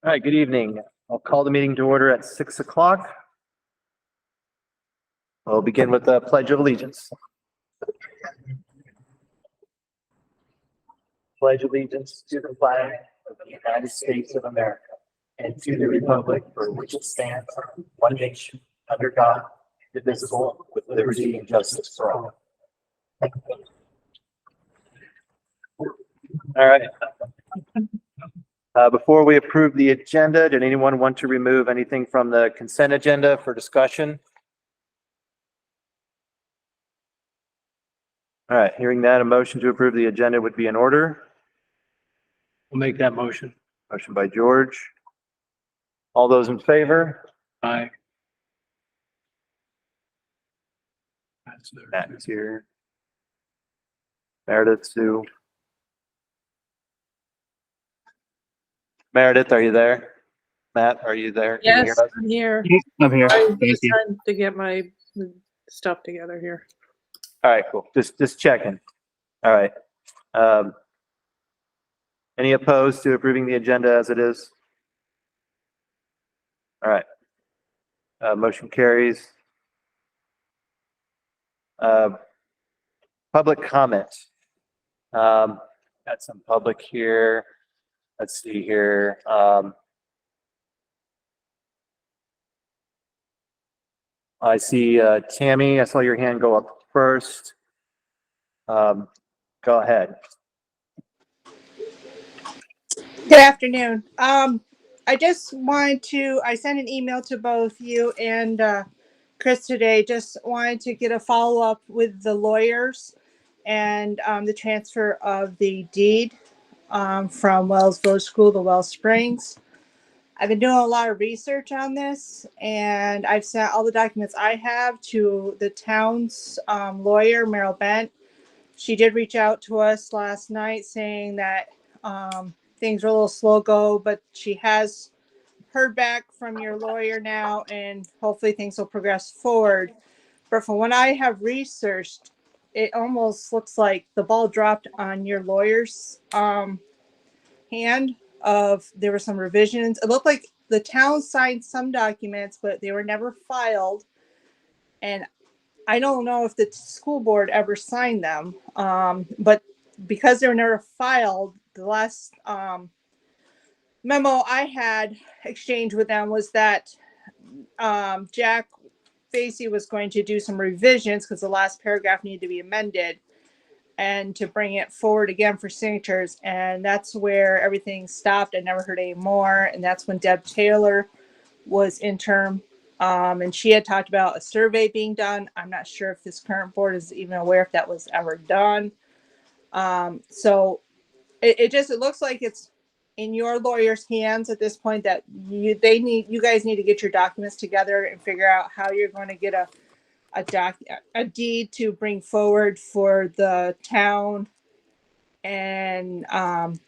All right, good evening. I'll call the meeting to order at 6 o'clock. We'll begin with the Pledge of Allegiance. Pledge allegiance to the flag of the United States of America and to the republic for which it stands, one nation, under God, indivisible, with liberty and justice for all. All right. Before we approve the agenda, did anyone want to remove anything from the consent agenda for discussion? All right, hearing that, a motion to approve the agenda would be in order. We'll make that motion. Motion by George. All those in favor? Aye. Matt is here. Meredith, Sue. Meredith, are you there? Matt, are you there? Can you Yes, hear us? I'm here. I'm here. I'm Thank just you. trying to get my stuff together here. All right, cool. Just checking. All right. Any opposed to approving the agenda as it is? All right. Motion carries. Public comment. Got some public here. Let's see here. I see Tammy, I saw your hand go up first. Go ahead. Good afternoon. I just wanted to, I sent an email to both you and Chris today. Just wanted to get a follow-up with the lawyers and the transfer of the deed from Wells Village School to Wells Springs. I've been doing a lot of research on this, and I've sent all the documents I have to the town's lawyer, Merrill Bent. She did reach out to us last night saying that things were a little slow go, but she has heard back from your lawyer now, and hopefully things will progress forward. But from what I have researched, it almost looks like the ball dropped on your lawyer's hand. There were some revisions. It looked like the town signed some documents, but they were never filed. And I don't know if the school board ever signed them, but because they were never filed, the last memo I had exchanged with them was that Jack Facey was going to do some revisions because the last paragraph needed to be amended and to bring it forward again for signatures. And that's where everything stopped. I never heard any more. And that's when Deb Taylor was interim. And she had talked about a survey being done. I'm not sure if this current board is even aware if that was ever done. So it looks like it's in your lawyer's hands at this point that you guys need to get your documents together and figure out how you're going to get a deed to bring forward for the town and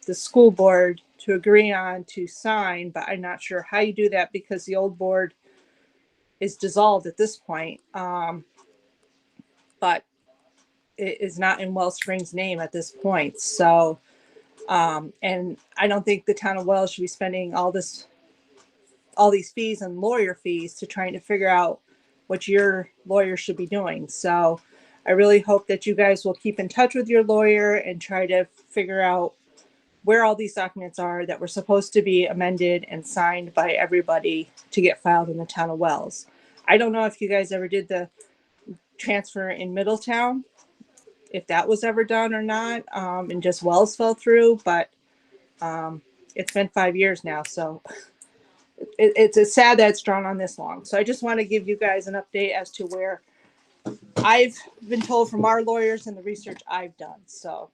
the school board to agree on to sign. But I'm not sure how you do that because the old board is dissolved at this point, but it is not in Wells Springs' name at this point. So, and I don't think the town of Wells should be spending all these fees and lawyer fees to trying to figure out what your lawyer should be doing. So, I really hope that you guys will keep in touch with your lawyer and try to figure out where all these documents are that were supposed to be amended and signed by everybody to get filed in the town of Wells. I don't know if you guys ever did the transfer in Middletown, if that was ever done or not, and just Wells fell through, but it's been 5 years now, so it's sad that it's drawn on this long. So I just want to give you guys an update as to where I've been told from our lawyers and the research I've done. So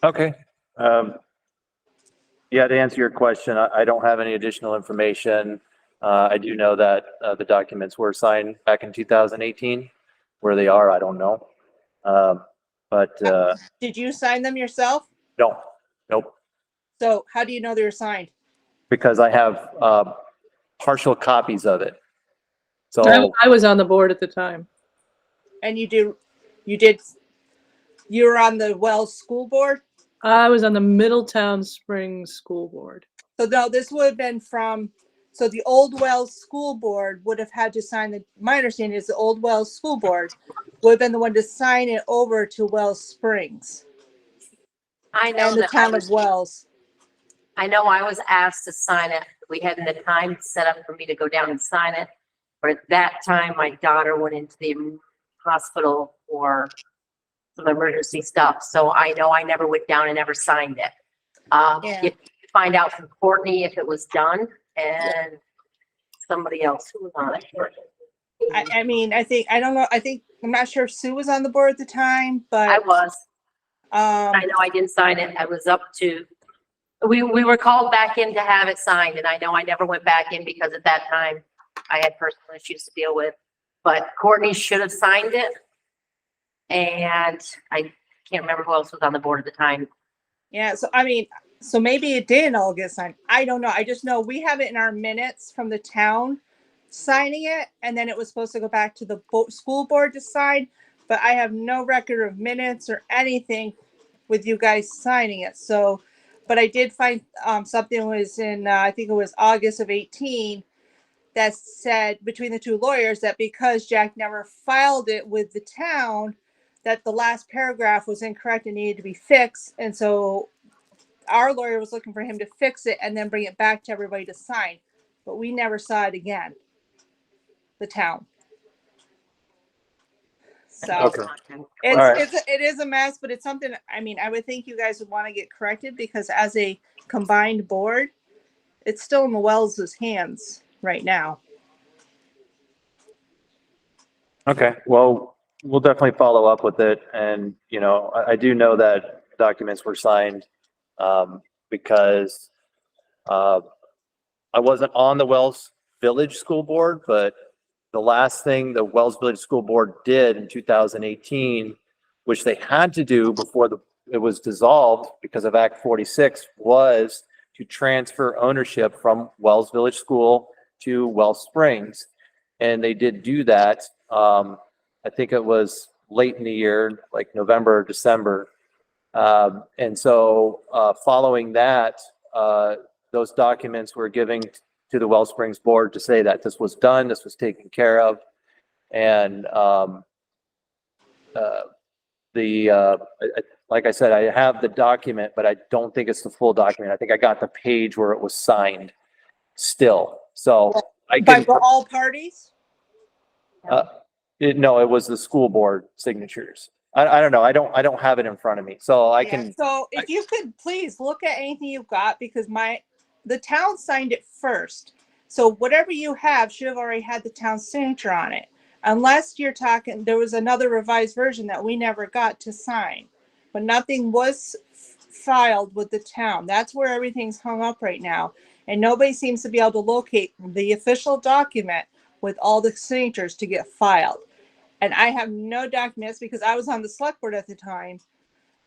Okay. Yeah, to answer your question, I don't have any additional information. I do know that the documents were signed back in 2018. Where they are, I don't know. But did you sign them yourself? no, nope. So how do you know they were signed? Because I have partial copies of it. So I was on the board at the time. And you were on the Wells School Board? I was on the Middletown Springs School Board. So no, this would have been from, so the Old Wells School Board would have had to sign my understanding is the Old Wells School Board would have been the one to sign it over to Wells Springs I know and the that I town of was, Wells. I know I was asked to sign it. We had the time set up for me to go down and sign it. But at that time, my daughter went into the hospital for some emergency stuff. So I know I never went down and ever signed it. Yeah. You find out from Courtney if it was done and somebody else who was on it. I mean, I don't know. I'm not sure if Sue was on the board at the time, but I was. I know I didn't sign it. I was up to, we were called back in to have it signed, and I know I never went back in because at that time I had personal issues to deal with. But Courtney should have signed it. And I can't remember who else was on the board at the time. yeah, so I mean, so maybe it didn't all get signed. I don't know. I just know we have it in our minutes from the town signing it, and then it was supposed to go back to the school board to sign, but I have no record of minutes or anything with you guys signing it. So, but I did find something was in, I think it was August of 18, that said between the two lawyers that because Jack never filed it with the town, that the last paragraph was incorrect and needed to be fixed. And so our lawyer was looking for him to fix it and then bring it back to everybody to sign. But we never saw it again, the town. So Okay. it's, All right. it is a mess, but it's something, I mean, I would think you guys would want to get corrected because as a combined board, it's still in the Wells' hands right now. Okay, well, we'll definitely follow up with it. And, I do know that documents were signed because I wasn't on the Wells Village School Board, but the last thing the Wells Village School Board did in 2018, which they had to do before it was dissolved because of Act 46, was to transfer ownership from Wells Village School to Wells Springs. And they did do that. I think it was late in the year, like November, December. And so following that, those documents were giving to the Wells Springs board to say that this was done, this was taken care of. And like I said, I have the document, but I don't think it's the full document. I think I got the page where it was signed still. So I By can, all parties? no, it was the school board signatures. I don't know. I don't have it in front of me. So I Yeah, can, so if you could please look at anything you've got because the town signed it first. So whatever you have should have already had the town's signature on it. Unless you're talking, there was another revised version that we never got to sign. But nothing was filed with the town. That's where everything's hung up right now. And nobody seems to be able to locate the official document with all the signatures to get filed. And I have no documents because I was on the select board at the time.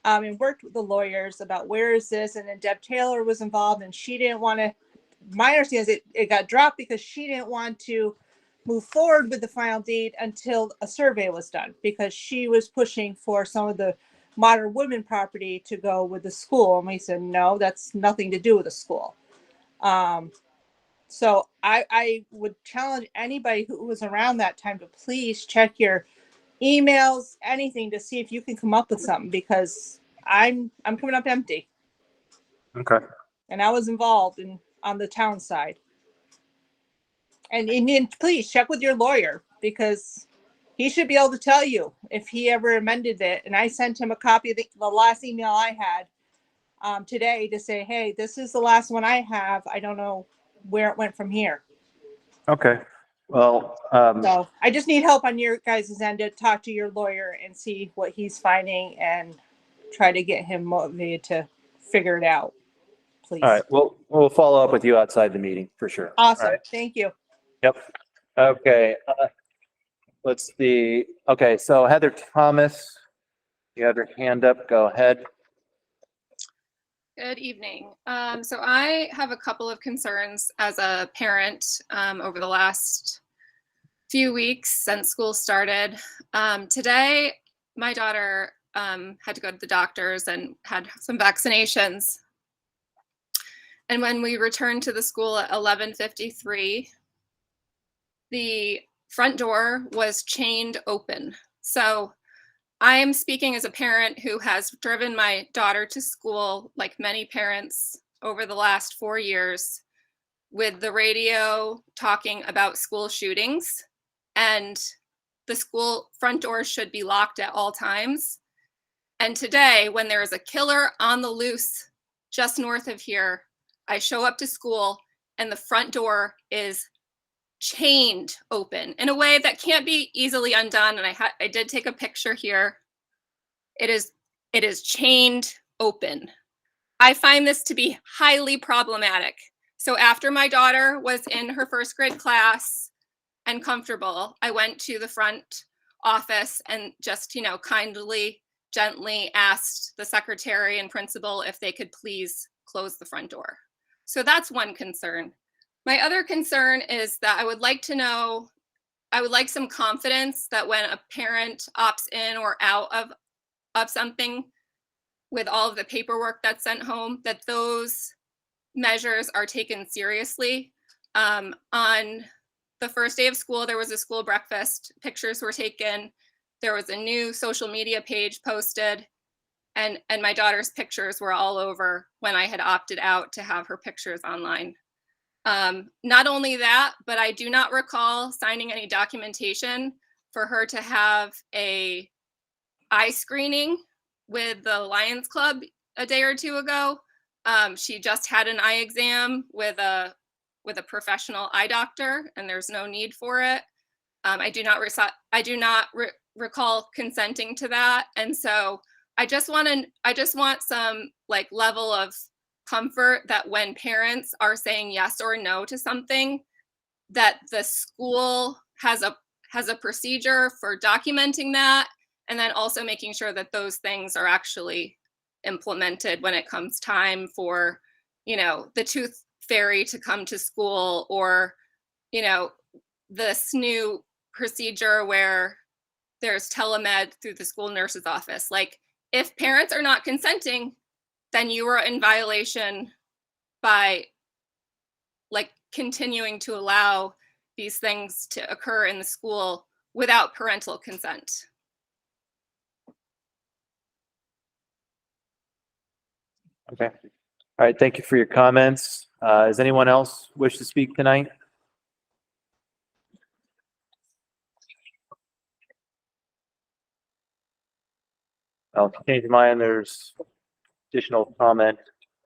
And worked with the lawyers about where is this, and then Deb Taylor was involved, and she didn't want to. My understanding is it got dropped because she didn't want to move forward with the final deed until a survey was done because she was pushing for some of the modern women property to go with the school, and we said no, that's nothing to do with the school. So I would challenge anybody who was around that time to please check your emails, anything to see if you can come up with something because I'm coming up empty. okay. And I was involved on the town side. And please check with your lawyer because he should be able to tell you if he ever amended it. And I sent him a copy of the last email I had today to say, hey, this is the last one I have. I don't know where it went from here. Okay. Well, So I just need help on your guys' end to talk to your lawyer and see what he's finding and try to get him motivated to figure it out, please. all right. We'll follow up with you outside the meeting for sure. Awesome. All right. Thank you. Yep. Okay. Let's see. Okay. So Heather Thomas, you have your hand up. Go ahead. Good evening. So I have a couple of concerns as a parent over the last few weeks since school started. Today, my daughter had to go to the doctors and had some vaccinations. And when we returned to the school at 11:53, the front door was chained open. So I am speaking as a parent who has driven my daughter to school, like many parents over the last 4 years, with the radio talking about school shootings, and the school front doors should be locked at all times. And today, when there is a killer on the loose just north of here, I show up to school and the front door is chained open in a way that can't be easily undone. And I did take a picture here. It is chained open. I find this to be highly problematic. So after my daughter was in her first grade class and comfortable, I went to the front office and just, kindly, gently asked the secretary and principal if they could please close the front door. So that's one concern. My other concern is that I would like some confidence that when a parent opts in or out of something with all of the paperwork that's sent home, that those measures are taken seriously. On the first day of school, there was a school breakfast. Pictures were taken. There was a new social media page posted, and my daughter's pictures were all over when I had opted out to have her pictures online. Not only that, but I do not recall signing any documentation for her to have a eye screening with the Lions Club a day or two ago. She just had an eye exam with a professional eye doctor, and there's no need for it. I do not recall consenting to that, and so I just want some level of comfort that when parents are saying yes or no to something, that the school has a procedure for documenting that, and then also making sure that those things are actually implemented when it comes time for, the tooth fairy to come to school, or, this new procedure where there's telemed through the school nurse's office. If parents are not consenting, then you are in violation by continuing to allow these things to occur in the school without parental consent. Okay. All right. Thank you for your comments. Does anyone else wish to speak tonight? I'll change mine. There's additional comment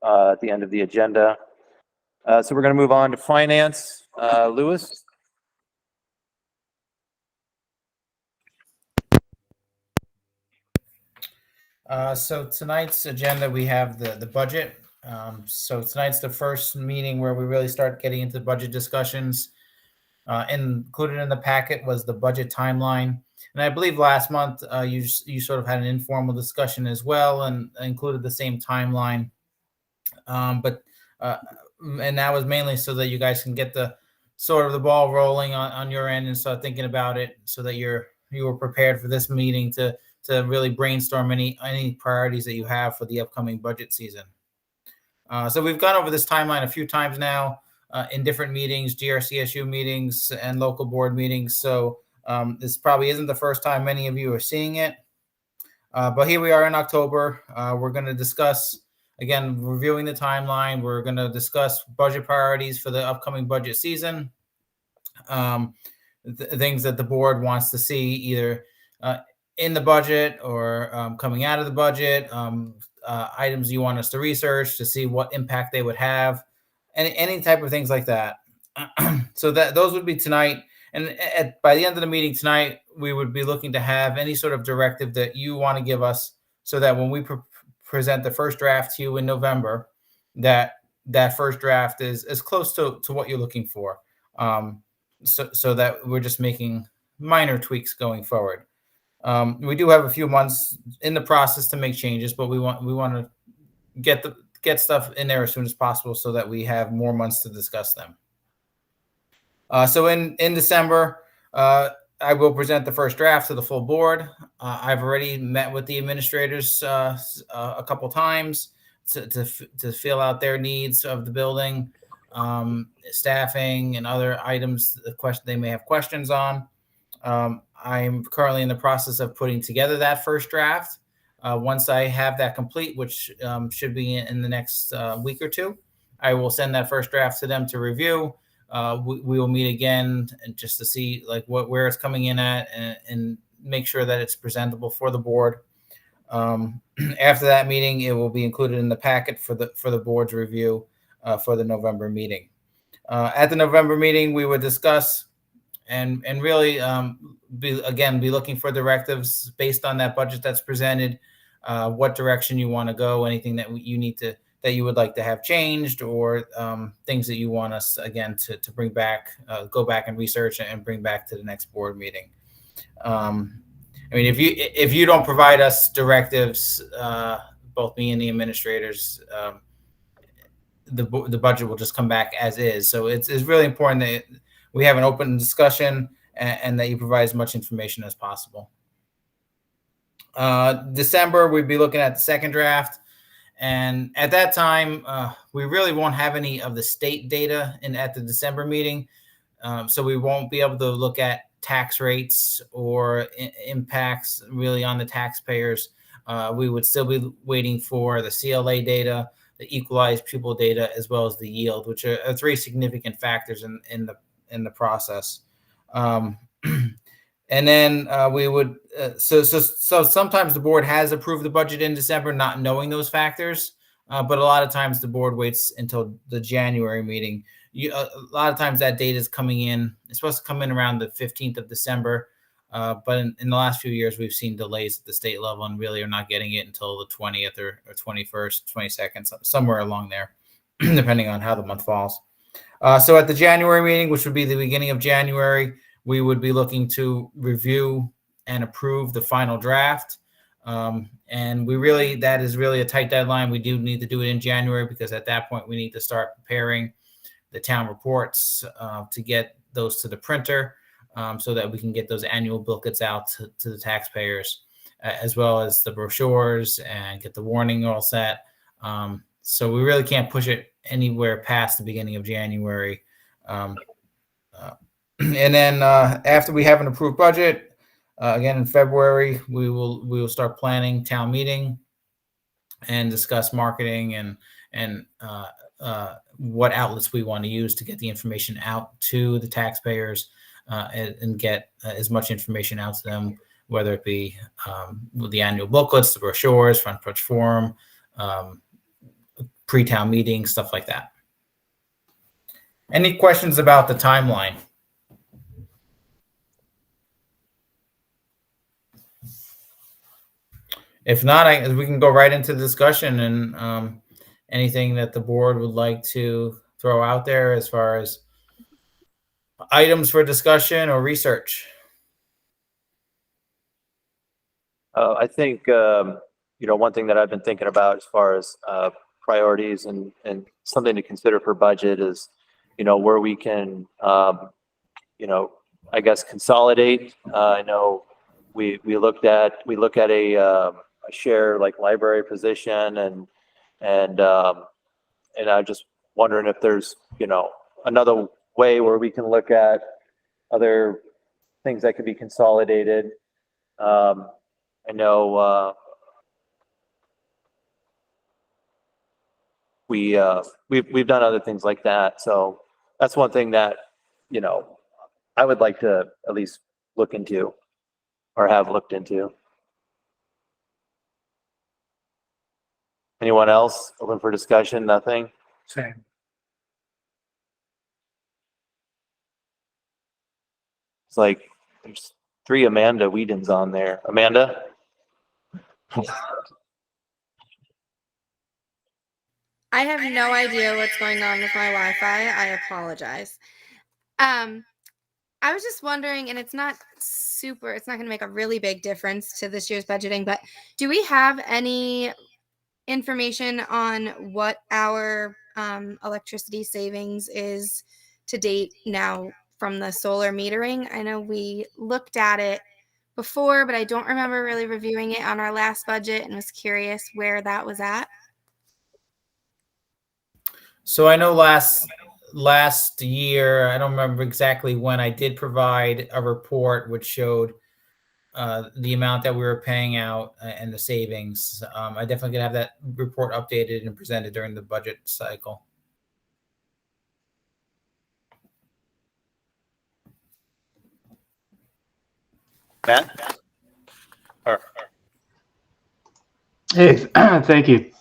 at the end of the agenda. So we're going to move on to finance. Lewis? So tonight's agenda, we have the budget. So tonight's the first meeting where we really start getting into budget discussions. Included in the packet was the budget timeline. And I believe last month you sort of had an informal discussion as well and included the same timeline. And that was mainly so that you guys can get the sort of the ball rolling on your end and start thinking about it, so that you were prepared for this meeting to really brainstorm any priorities that you have for the upcoming budget season. So we've gone over this timeline a few times now in different meetings, GRCSU meetings and local board meetings. So this probably isn't the first time many of you are seeing it. But here we are in October. We're going to discuss, again, reviewing the timeline. We're going to discuss budget priorities for the upcoming budget season. Things that the board wants to see either in the budget or coming out of the budget, items you want us to research to see what impact they would have, and any type of things like that. So those would be tonight. And by the end of the meeting tonight, we would be looking to have any sort of directive that you want to give us, so that when we present the first draft to you in November, that first draft is as close to what you're looking for. So that we're just making minor tweaks going forward. We do have a few months in the process to make changes, but we want to get stuff in there as soon as possible so that we have more months to discuss them. So in December, I will present the first draft to the full board. I've already met with the administrators a couple times. to fill out their needs of the building, staffing and other items, the question they may have questions on. I'm currently in the process of putting together that first draft. Once I have that complete, which should be in the next week or two, I will send that first draft to them to review. We will meet again and just to see like where it's coming in at and make sure that it's presentable for the board. After that meeting, it will be included in the packet for the board's review for the November meeting. At the November meeting, we would discuss and really be looking for directives based on that budget that's presented, what direction you want to go, anything that you would like to have changed, or things that you want us again to bring back, go back and research and bring back to the next board meeting. I mean, if you don't provide us directives, both me and the administrators, the budget will just come back as is. So it's really important that we have an open discussion and that you provide as much information as possible. December, we'd be looking at the second draft. And at that time, we really won't have any of the state data at the December meeting. So we won't be able to look at tax rates or impacts really on the taxpayers. We would still be waiting for the CLA data, the equalized pupil data, as well as the yield, which are three significant factors in the process. And then we would so sometimes the board has approved the budget in December, not knowing those factors, but a lot of times the board waits until the January meeting. A lot of times that data is coming in. It's supposed to come in around the 15th of December, but in the last few years we've seen delays at the state level and really are not getting it until the 20th or 21st, 22nd, somewhere along there, depending on how the month falls. So at the January meeting, which would be the beginning of January, we would be looking to review and approve the final draft. And that is really a tight deadline. We do need to do it in January because at that point we need to start preparing the town reports to get those to the printer so that we can get those annual booklets out to the taxpayers, as well as the brochures and get the warning all set. So we really can't push it anywhere past the beginning of January. And then after we have an approved budget, again in February, we will start planning town meeting and discuss marketing and what outlets we want to use to get the information out to the taxpayers and get as much information out to them, whether it be with the annual booklets, the brochures, front porch forum, pre-town meetings, stuff like that. Any questions about the timeline? If not, we can go right into the discussion and anything that the board would like to throw out there as far as items for discussion or research. I think, one thing that I've been thinking about as far as priorities and something to consider for budget is, where we can, I guess consolidate. I know we look at a share like library position and I'm just wondering if there's, another way where we can look at other things that could be consolidated. I know we've done other things like that. So that's one thing that, I would like to at least look into or have looked into. Anyone else open for discussion? Nothing? Same. It's like there's 3 Amanda Whedons on there. Amanda? I have no idea what's going on with my Wi-Fi. I apologize. I was just wondering, and it's not going to make a really big difference to this year's budgeting, but do we have any information on what our electricity savings is to date now from the solar metering? I know we looked at it before, but I don't remember really reviewing it on our last budget and was curious where that was at. So I know last year, I don't remember exactly when, I did provide a report which showed the amount that we were paying out and the savings. I definitely gonna have that report updated and presented during the budget cycle. Matt? Or, Hey, thank you.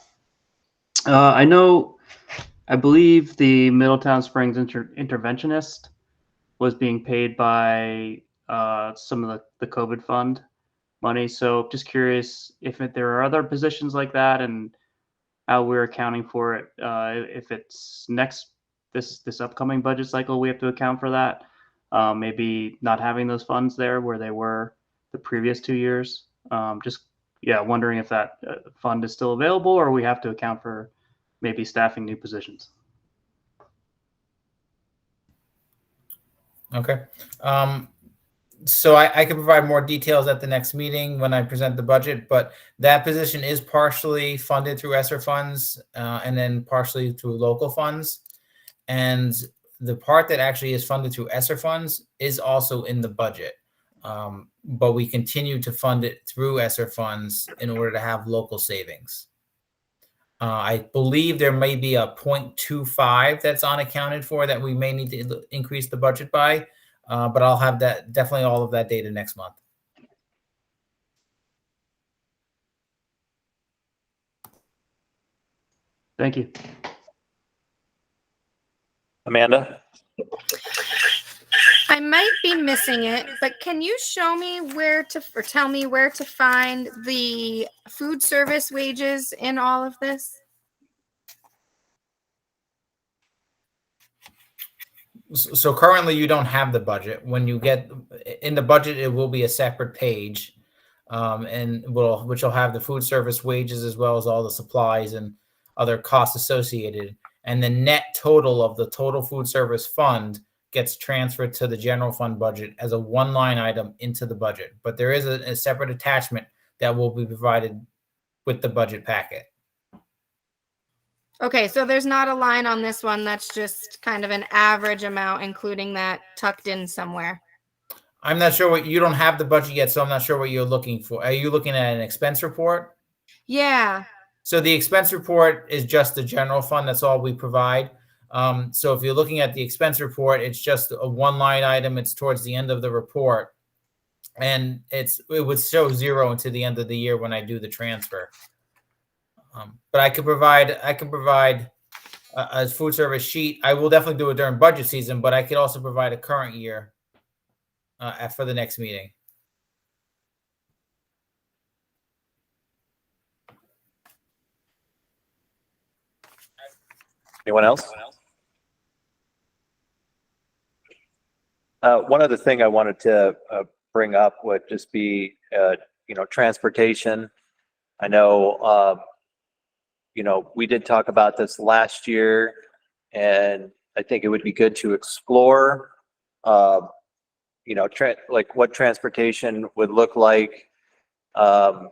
I believe the Middletown Springs interventionist was being paid by some of the COVID fund money. So just curious if there are other positions like that and how we're accounting for it. If it's this upcoming budget cycle, we have to account for that. Maybe not having those funds there where they were the previous 2 years. Wondering if that fund is still available or we have to account for maybe staffing new positions. Okay. So I can provide more details at the next meeting when I present the budget, but that position is partially funded through ESSER funds and then partially through local funds. And the part that actually is funded through ESSER funds is also in the budget. But we continue to fund it through ESSER funds in order to have local savings. I believe there may be a 0.25 that's unaccounted for that we may need to increase the budget by, but I'll have that, definitely all of that data next month. Thank you. Amanda? I might be missing it, but can you show me or tell me where to find the food service wages in all of this? So currently you don't have the budget. When you get in the budget, it will be a separate page, which will have the food service wages as well as all the supplies and other costs associated. And the net total of the total food service fund gets transferred to the general fund budget as a one line item into the budget. But there is a separate attachment that will be provided with the budget packet. Okay, so there's not a line on this one that's just kind of an average amount, including that tucked in somewhere. I'm not sure you don't have the budget yet, so I'm not sure what you're looking for. Are you looking at an expense report? Yeah. So the expense report is just the general fund. That's all we provide. So if you're looking at the expense report, it's just a one line item. It's towards the end of the report. And it would show zero until the end of the year when I do the transfer. But I can provide a food service sheet. I will definitely do it during budget season, but I could also provide a current year for the next meeting. Anyone else? One other thing I wanted to bring up would just be, transportation. I know, we did talk about this last year, and I think it would be good to explore, like what transportation would look like for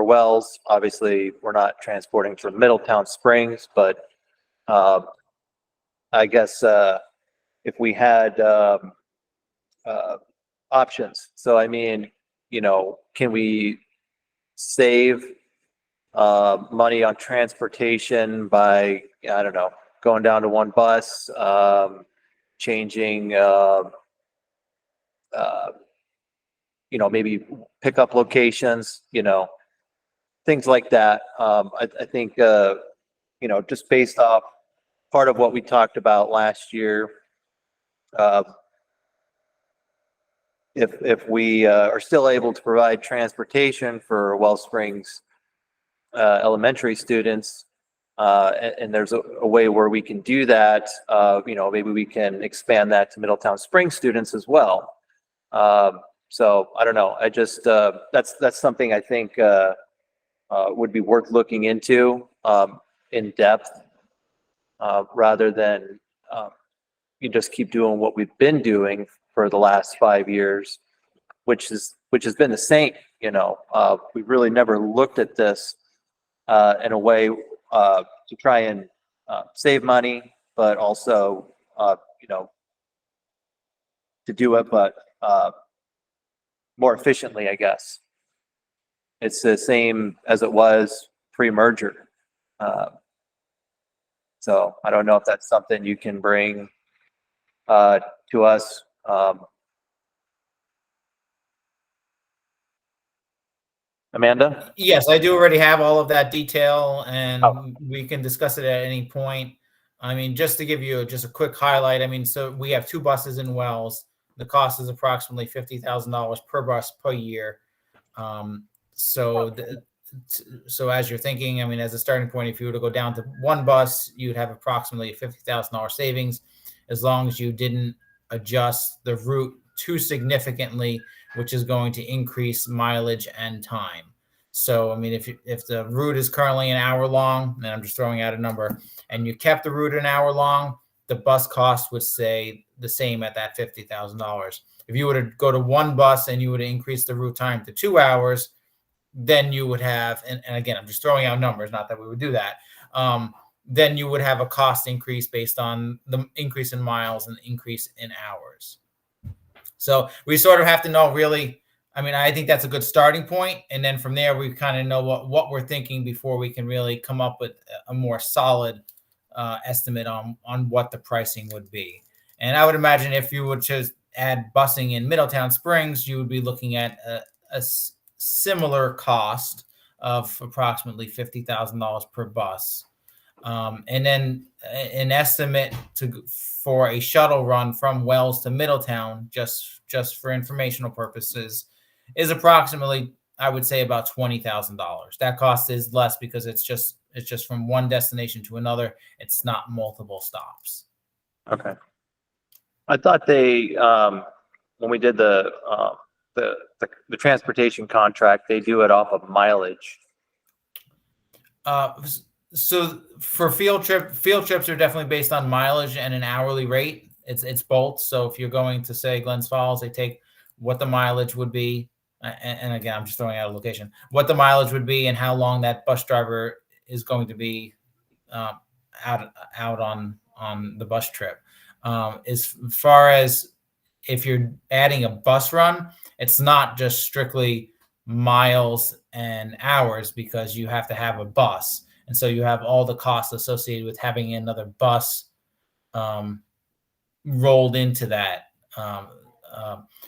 Wells. Obviously, we're not transporting from Middletown Springs, but I guess if we had options. So, I mean, can we save money on transportation by, I don't know, going down to one bus, changing, maybe pickup locations, things like that. I think, just based off part of what we talked about last year, if we are still able to provide transportation for Wells Springs elementary students, and there's a way where we can do that, maybe we can expand that to Middletown Springs students as well. So I don't know. I just that's something I think would be worth looking into in depth, rather than you just keep doing what we've been doing for the last 5 years, which has been the same. We really never looked at this in a way to try and save money, but also, you know, to do it, but more efficiently, I guess. It's the same as it was pre-merger. So I don't know if that's something you can bring to us. Amanda? Yes, I do already have all of that detail, and Oh. we can discuss it at any point. I mean, just to give you just a quick highlight, I mean, so we have 2 buses in Wells. The cost is approximately $50,000 per bus per year. So, so as you're thinking, I mean, as a starting point, if you were to go down to 1 bus, you'd have approximately a $50,000 savings, as long as you didn't adjust the route too significantly, which is going to increase mileage and time. So, I mean, if the route is currently an hour long, and I'm just throwing out a number, and you kept the route an hour long, the bus cost would stay the same at that $50,000. If you were to go to 1 bus and you would increase the route time to 2 hours, then you would have, and again, I'm just throwing out numbers, not that we would do that. Then you would have a cost increase based on the increase in miles and increase in hours. So we sort of have to know really, I mean, I think that's a good starting point. And then from there, we kind of know what we're thinking before we can really come up with a more solid estimate on what the pricing would be. And I would imagine if you would just add busing in Middletown Springs, you would be looking at a similar cost of approximately $50,000 per bus. And then an estimate for a shuttle run from Wells to Middletown, just for informational purposes, is approximately, I would say, about $20,000. That cost is less because it's just from one destination to another. It's not multiple stops. Okay. I thought they, when we did the transportation contract, they do it off of mileage. So for field trips are definitely based on mileage and an hourly rate. It's both. So if you're going to, say, Glens Falls, they take what the mileage would be. And again, I'm just throwing out a location, what the mileage would be and how long that bus driver is going to be out on the bus trip. As far as if you're adding a bus run, it's not just strictly miles and hours, because you have to have a bus. And so you have all the costs associated with having another bus rolled into that.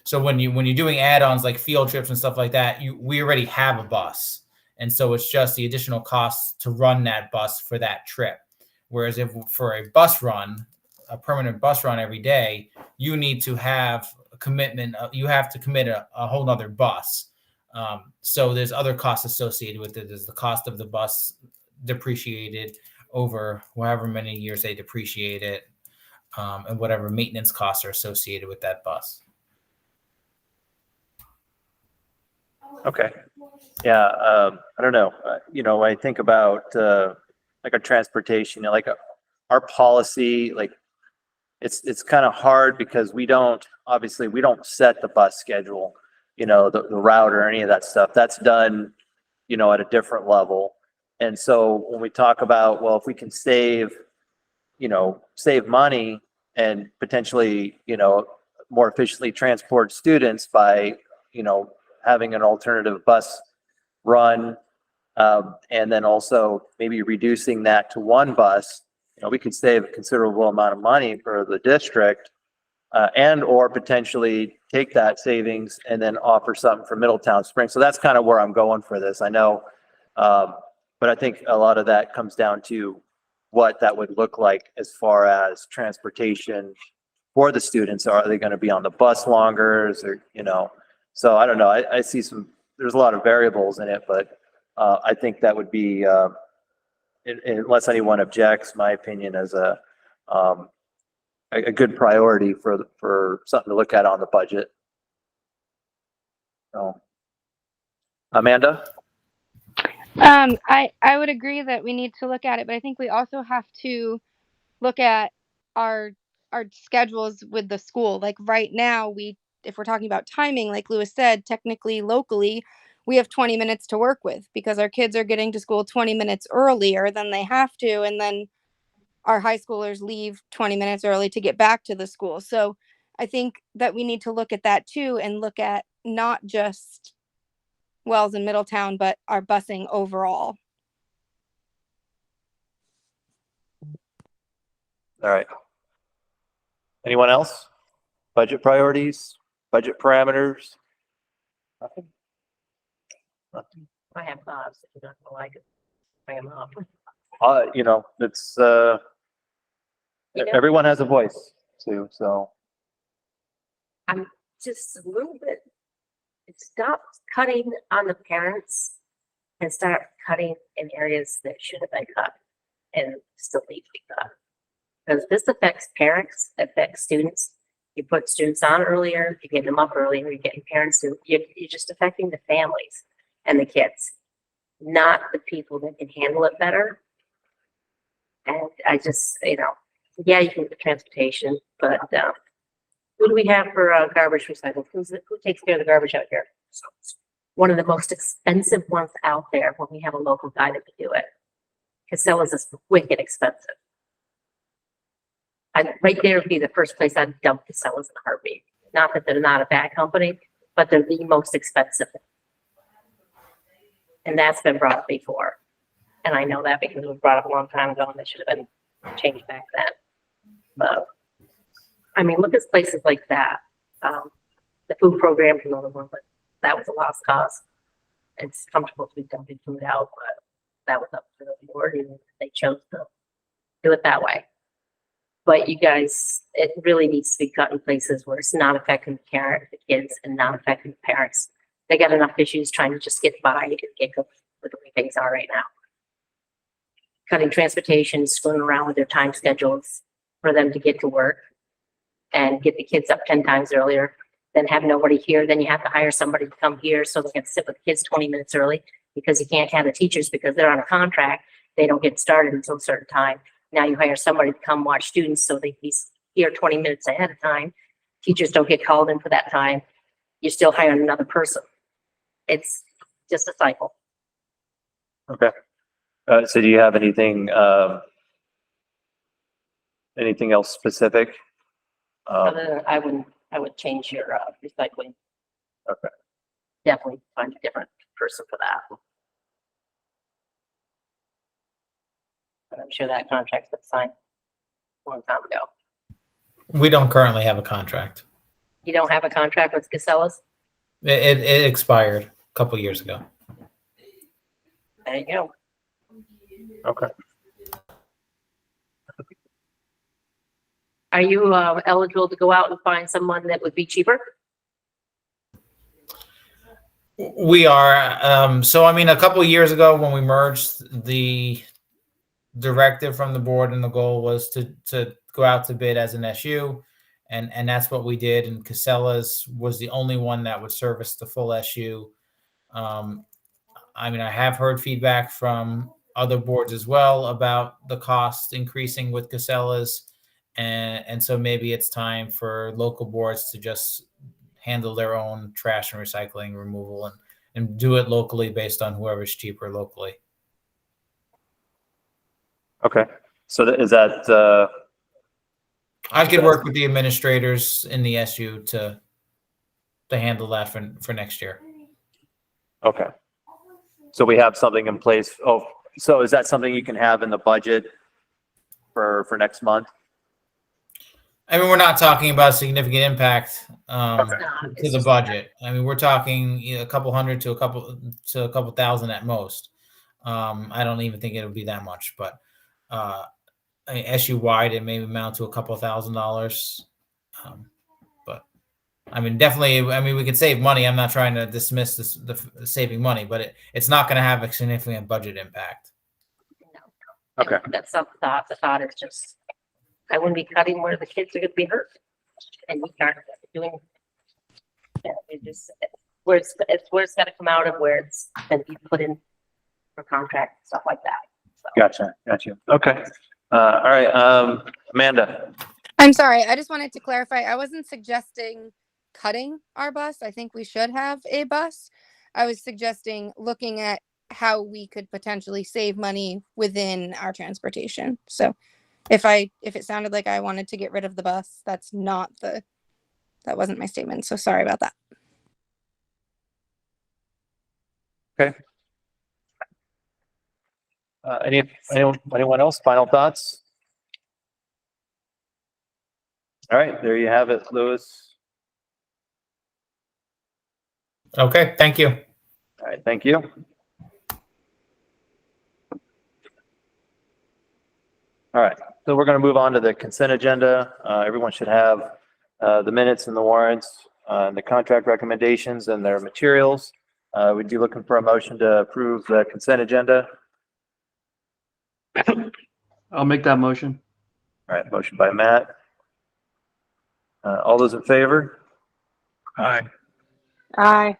So when you're doing add-ons like field trips and stuff like that, we already have a bus. And so it's just the additional costs to run that bus for that trip. Whereas if for a bus run, a permanent bus run every day, you need to have a commitment. You have to commit a whole nother bus. So there's other costs associated with it. There's the cost of the bus depreciated over however many years they depreciate it, and whatever maintenance costs are associated with that bus. Okay. Yeah. I don't know. I think about like our transportation, like our policy, like it's kind of hard because we don't set the bus schedule, the route or any of that stuff. That's done, at a different level. And so when we talk about, well, if we can save money and potentially, more efficiently transport students by, having an alternative bus run, and then also maybe reducing that to 1 bus, we could save a considerable amount of money for the district, and or potentially take that savings and then offer something for Middletown Springs. So that's kind of where I'm going for this. I know, but I think a lot of that comes down to what that would look like as far as transportation for the students. Are they going to be on the bus longer? So I don't know. I see there's a lot of variables in it, but I think that would be, unless anyone objects, my opinion, as a good priority for something to look at on the budget. So, Amanda? I would agree that we need to look at it, but I think we also have to look at our schedules with the school. Like right now, if we're talking about timing, like Lewis said, technically locally, we have 20 minutes to work with because our kids are getting to school 20 minutes earlier than they have to. And then our high schoolers leave 20 minutes early to get back to the school. So I think that we need to look at that too and look at not just Wells and Middletown, but our busing overall. All right. Anyone else? Budget priorities, budget parameters? Nothing? Nothing. I have thoughts, if you're not gonna like it, bring them up. You know, it's, You know- everyone has a voice too, so. I'm just a little bit, stop cutting on the parents and start cutting in areas that should have been cut and still need to be cut. Because this affects parents, affects students. You put students on earlier, you're getting them up earlier, you're getting parents to, you're just affecting the families and the kids, not the people that can handle it better. And I just, you know, yeah, you can get the transportation, but, who do we have for garbage recycle? Who takes care of the garbage out here? One of the most expensive ones out there when we have a local guy that can do it. Casella's is wicked expensive. Right there would be the first place I'd dump Casella's in a heartbeat. Not that they're not a bad company, but they're the most expensive. And that's been brought up before. And I know that because it was brought up a long time ago and it should have been changed back then. But I mean, look at places like that. The food program's another one, but that was a lost cause. It's comfortable to be dumping food out, but that was up to the board and they chose to do it that way. But you guys, it really needs to be cut in places where it's not affecting the kids and not affecting the parents. They got enough issues trying to just get by and get good with the way things are right now. Cutting transportation, screwing around with their time schedules for them to get to work and get the kids up 10 times earlier, then have nobody here. Then you have to hire somebody to come here so they can sit with the kids 20 minutes early because you can't have the teachers because they're on a contract. They don't get started until a certain time. Now you hire somebody to come watch students so they be here 20 minutes ahead of time. Teachers don't get called in for that time. You're still hiring another person. It's just a cycle. Okay. So do you have anything, anything else specific? Other than I would change your recycling. Okay. Definitely find a different person for that. But I'm sure that contract's been signed a long time ago. We don't currently have a contract. You don't have a contract with Casella's? It expired a couple years ago. There you go. Okay. Are you eligible to go out and find someone that would be cheaper? We are. So, I mean, a couple of years ago when we merged, the directive from the board and the goal was to go out to bid as an SU. And that's what we did. And Casella's was the only one that would service the full SU. I mean, I have heard feedback from other boards as well about the cost increasing with Casella's. And so maybe it's time for local boards to just handle their own trash and recycling removal and do it locally based on whoever's cheaper locally. Okay. So is that, I could work with the administrators in the SU to handle that for next year. okay. So we have something in place. Oh, so is that something you can have in the budget for next month? I mean, we're not talking about significant impact It's not. to It's the just- budget. I mean, we're talking a couple hundred to a couple thousand at most. I don't even think it'll be that much, but I mean, SU wide, it may amount to a couple $1,000. But I mean, definitely, I mean, we could save money. I'm not trying to dismiss the saving money, but it's not going to have a significant budget impact. No. Okay. That's some thought. The thought is just, I wouldn't be cutting where the kids are going to be hurt. And we aren't doing, it just, where it's got to come out of where it's going to be put in for contract, stuff like that. So. Gotcha. Okay. All right. Amanda. I'm sorry. I just wanted to clarify. I wasn't suggesting cutting our bus. I think we should have a bus. I was suggesting looking at how we could potentially save money within our transportation. So if it sounded like I wanted to get rid of the bus, that wasn't my statement. So sorry about that. Anyone else? Final thoughts? All right, there you have it, Louis. Okay, thank you. All right, thank you. All right, so we're going to move on to the consent agenda. Everyone should have the minutes and the warrants, the contract recommendations and their materials. We'd be looking for a motion to approve the consent agenda. I'll make that motion. All right, motion by Matt. All those in favor? Aye. Aye.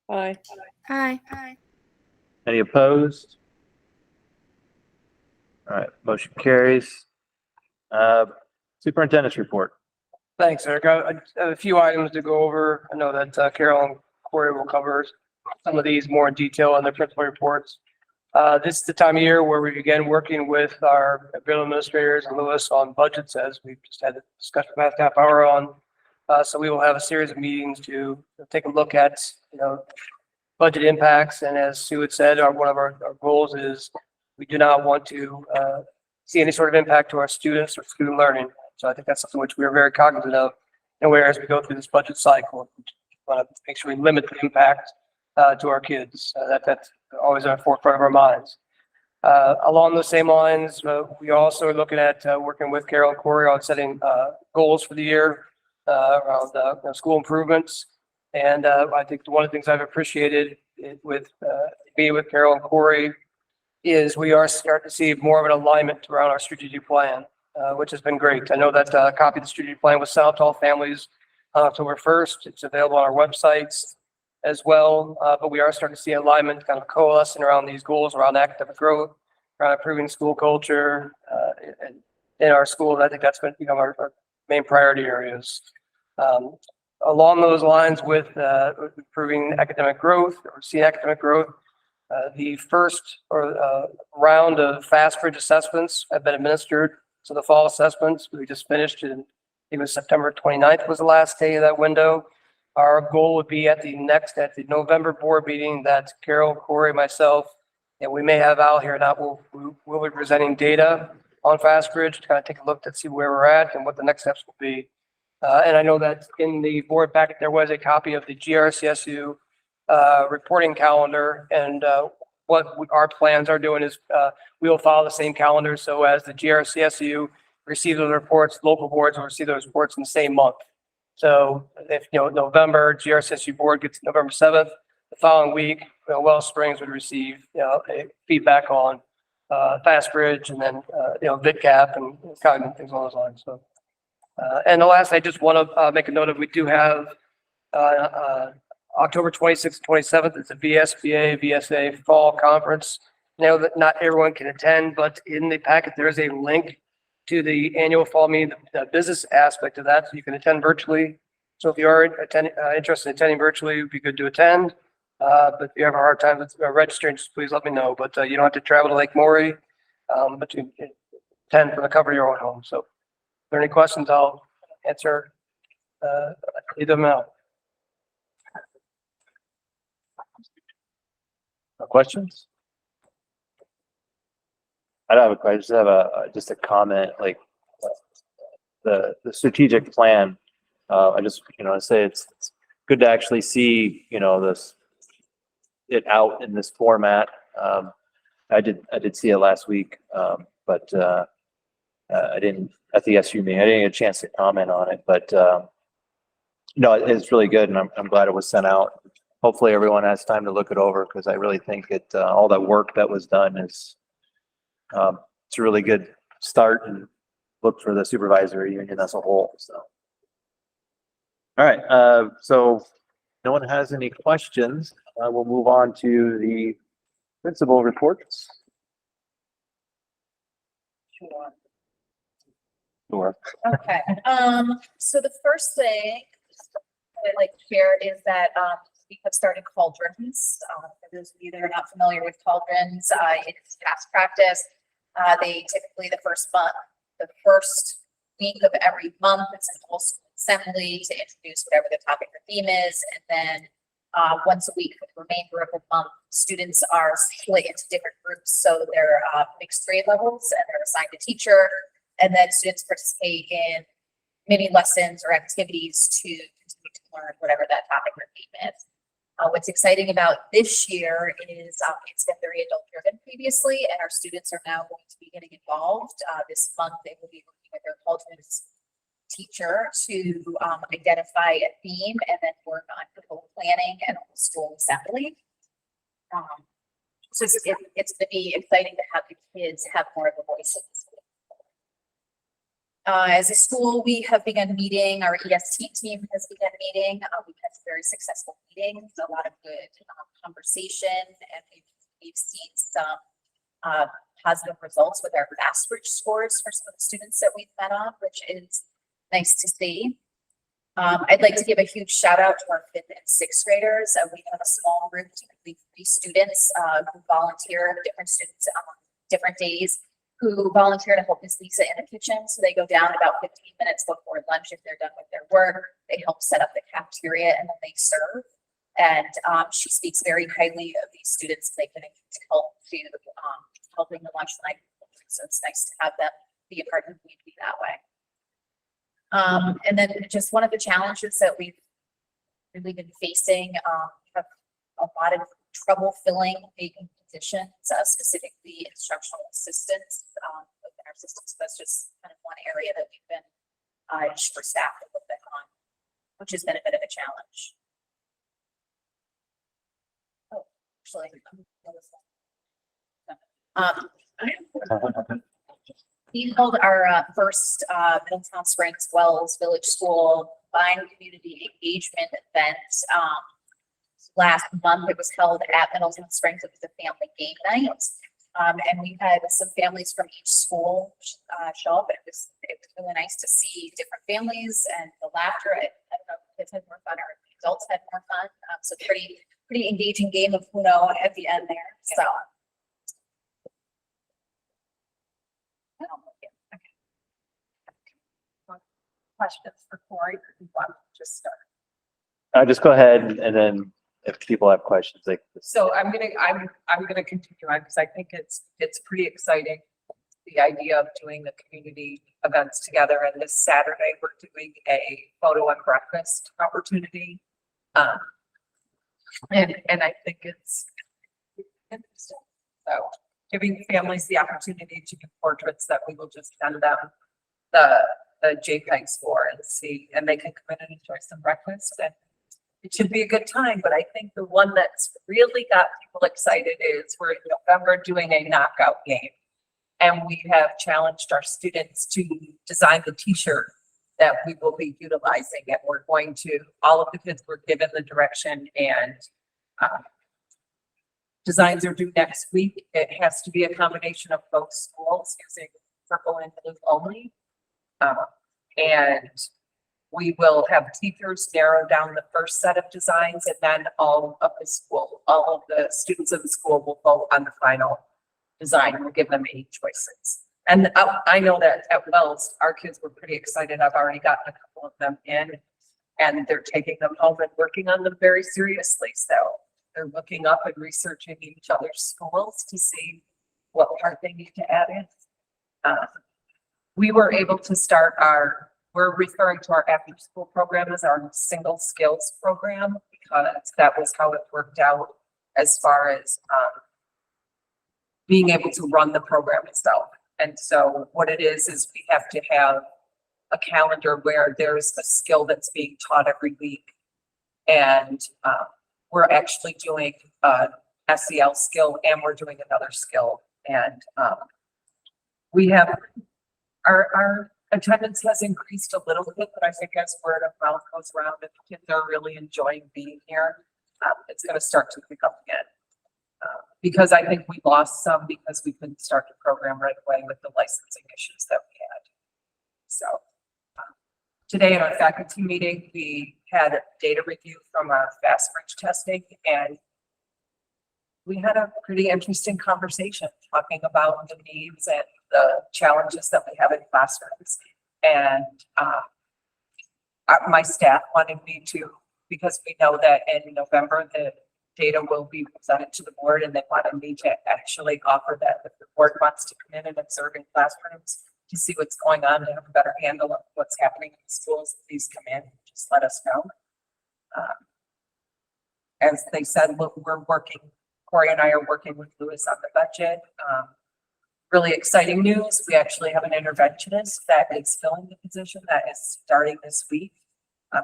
Aye. Hi. Any opposed? All right, motion carries. Superintendent's report. Thanks, Eric. I have a few items to go over. I know that Carol and Corey will cover some of these more in detail in their principal reports. This is the time of year where we begin working with our bill administrators and Lewis on budgets, as we just had a discussion about half hour on. So we will have a series of meetings to take a look at, budget impacts. And as Sue had said, one of our goals is we do not want to see any sort of impact to our students or student learning. So I think that's something which we are very cognizant of. And whereas we go through this budget cycle, we want to make sure we limit the impact to our kids. That's always at the forefront of our minds. Along those same lines, we also are looking at working with Carol and Corey on setting goals for the year around school improvements. And I think one of the things I've appreciated with being with Carol and Corey is we are starting to see more of an alignment around our strategic plan, which has been great. I know that a copy of the strategic plan was sent out to all families on October 1st. It's available on our websites as well, but we are starting to see alignment kind of coalescing around these goals around academic growth, around improving school culture in our schools. I think that's going to become our main priority areas. Along those lines with improving academic growth or seeing academic growth, the first round of fast bridge assessments have been administered. So the fall assessments we just finished, and it was September 29th was the last day of that window. Our goal would be at the November board meeting that Carol, Corey, myself, and we may have Al here. Not we'll be presenting data on fast bridge to kind of take a look to see where we're at and what the next steps will be. And I know that in the board packet there was a copy of the GRCSU reporting calendar, and what our plans are doing is we will follow the same calendar. So as the GRCSU receives those reports, local boards will receive those reports in the same month. So if November GRCSU board gets November 7th, the following week, Wells Springs would receive a feedback on Fast Bridge, and then VidCap and kind of things along those lines. So and the last, I just want to make a note of, we do have October 26th and 27th. It's a VSBA VSA fall conference. I know that not everyone can attend, but in the packet there is a link to the annual fall meeting, the business aspect of that, so you can attend virtually. So if you are interested in attending virtually, it would be good to attend. But if you have a hard time with registering, just please let me know. But you don't have to travel to Lake Maury, but you can attend from the comfort of your own home. So if there are any questions, I'll answer either them out. No questions? I don't have a question. I just have just a comment, like the strategic plan. I just say it's good to actually see it out in this format. I did see it last week, but I didn't at the SU meeting. I didn't get a chance to comment on it, but it's really good, and I'm glad it was sent out. Hopefully everyone has time to look it over, because I really think all that work that was done is it's a really good start, and look for the supervisory union as a whole. So, all right. So no one has any questions. We'll move on to the principal reports. Sure. Okay. So the first thing I'd like to share is that we have started cauldrons. For those of you that are not familiar with cauldrons, it's past practice. They typically the first week of every month, it's an whole school assembly to introduce whatever the topic or theme is. And then once a week for the remainder of the month, students are split into different groups. So they're mixed grade levels and they're assigned a teacher. And then students participate in mini lessons or activities to continue to learn whatever that topic or theme is. What's exciting about this year is it's been very adult driven previously, and our students are now going to be getting involved. This month, they will be working with their cauldrons teacher to identify a theme and then work on whole planning and whole school assembly. So it's going to be exciting to have the kids have more of a voice in the school. As a school, we have begun meeting. Our EST team has begun meeting. We've had some very successful meetings, a lot of good conversation, and we've seen some positive results with our fast-reach scores for some of the students that we've met on, which is nice to see. I'd like to give a huge shout out to our 5th and 6th graders. We have a small group, typically 3 students who volunteer, different students on different days, who volunteer to help Miss Lisa in the kitchen. So they go down about 15 minutes before lunch if they're done with their work. They help set up the cafeteria and then they serve. And she speaks very highly of these students. They can help to helping the lunch line. So it's nice to have them be a part of the community that way. And then just one of the challenges that we've really been facing, we have a lot of trouble filling vacant positions, specifically instructional assistants within our systems. That's just kind of one area that we've been short-staffed a little bit on, which has been a bit of a challenge. Oh, actually, we held our first Middletown Springs Wells Village School Combined Community Engagement event last month. It was held at Middletown Springs. It was a family game night. And we had some families from each school show up. It was really nice to see different families and the laughter. I don't know if kids had more fun or if the adults had more fun. So pretty engaging game of Uno at the end there. So. Questions for Corey, or do you want to just start? Just go ahead and then if people have questions, they. So I'm gonna continue on because I think it's pretty exciting, the idea of doing the community events together. And this Saturday we're doing a photo and breakfast opportunity, and I think it's interesting. So giving families the opportunity to do portraits that we will just send them the JPEGs for and see, and they can come in and enjoy some breakfast, and it should be a good time. But I think the one that's really got people excited is we're in November doing a knockout game, and we have challenged our students to design the t-shirt that we will be utilizing, and we're going to, all of the kids were given the direction, and designs are due next week. It has to be a combination of both schools using purple and blue only. And we will have teachers narrow down the first set of designs, and then all of the students of the school will vote on the final design. We'll give them 8 choices. And I know that at Wells, our kids were pretty excited. I've already gotten a couple of them in, and they're taking them home and working on them very seriously. So they're looking up and researching each other's schools to see what part they need to add in. We were able to start we're referring to our after school program as our single skills program, because that was how it worked out as far as being able to run the program itself. And so what it is we have to have a calendar where there's a skill that's being taught every week. And we're actually doing a SEL skill, and we're doing another skill. And we have our attendance has increased a little bit, but I think as word of mouth goes around and kids are really enjoying being here, it's going to start to pick up again. Because I think we lost some because we couldn't start the program right away with the licensing issues that we had. So Today in our faculty meeting, we had a data review from our fast bridge testing, and we had a pretty interesting conversation talking about the needs and the challenges that we have in classrooms. And my staff wanted me to, because we know that in November, the data will be presented to the board, and they wanted me to actually offer that if the board wants to come in and observe in classrooms to see what's going on, to have a better handle of what's happening in the schools, please come in, just let us know. As they said, look, Corey and I are working with Lewis on the budget. Really exciting news. We actually have an interventionist that is filling the position that is starting this week.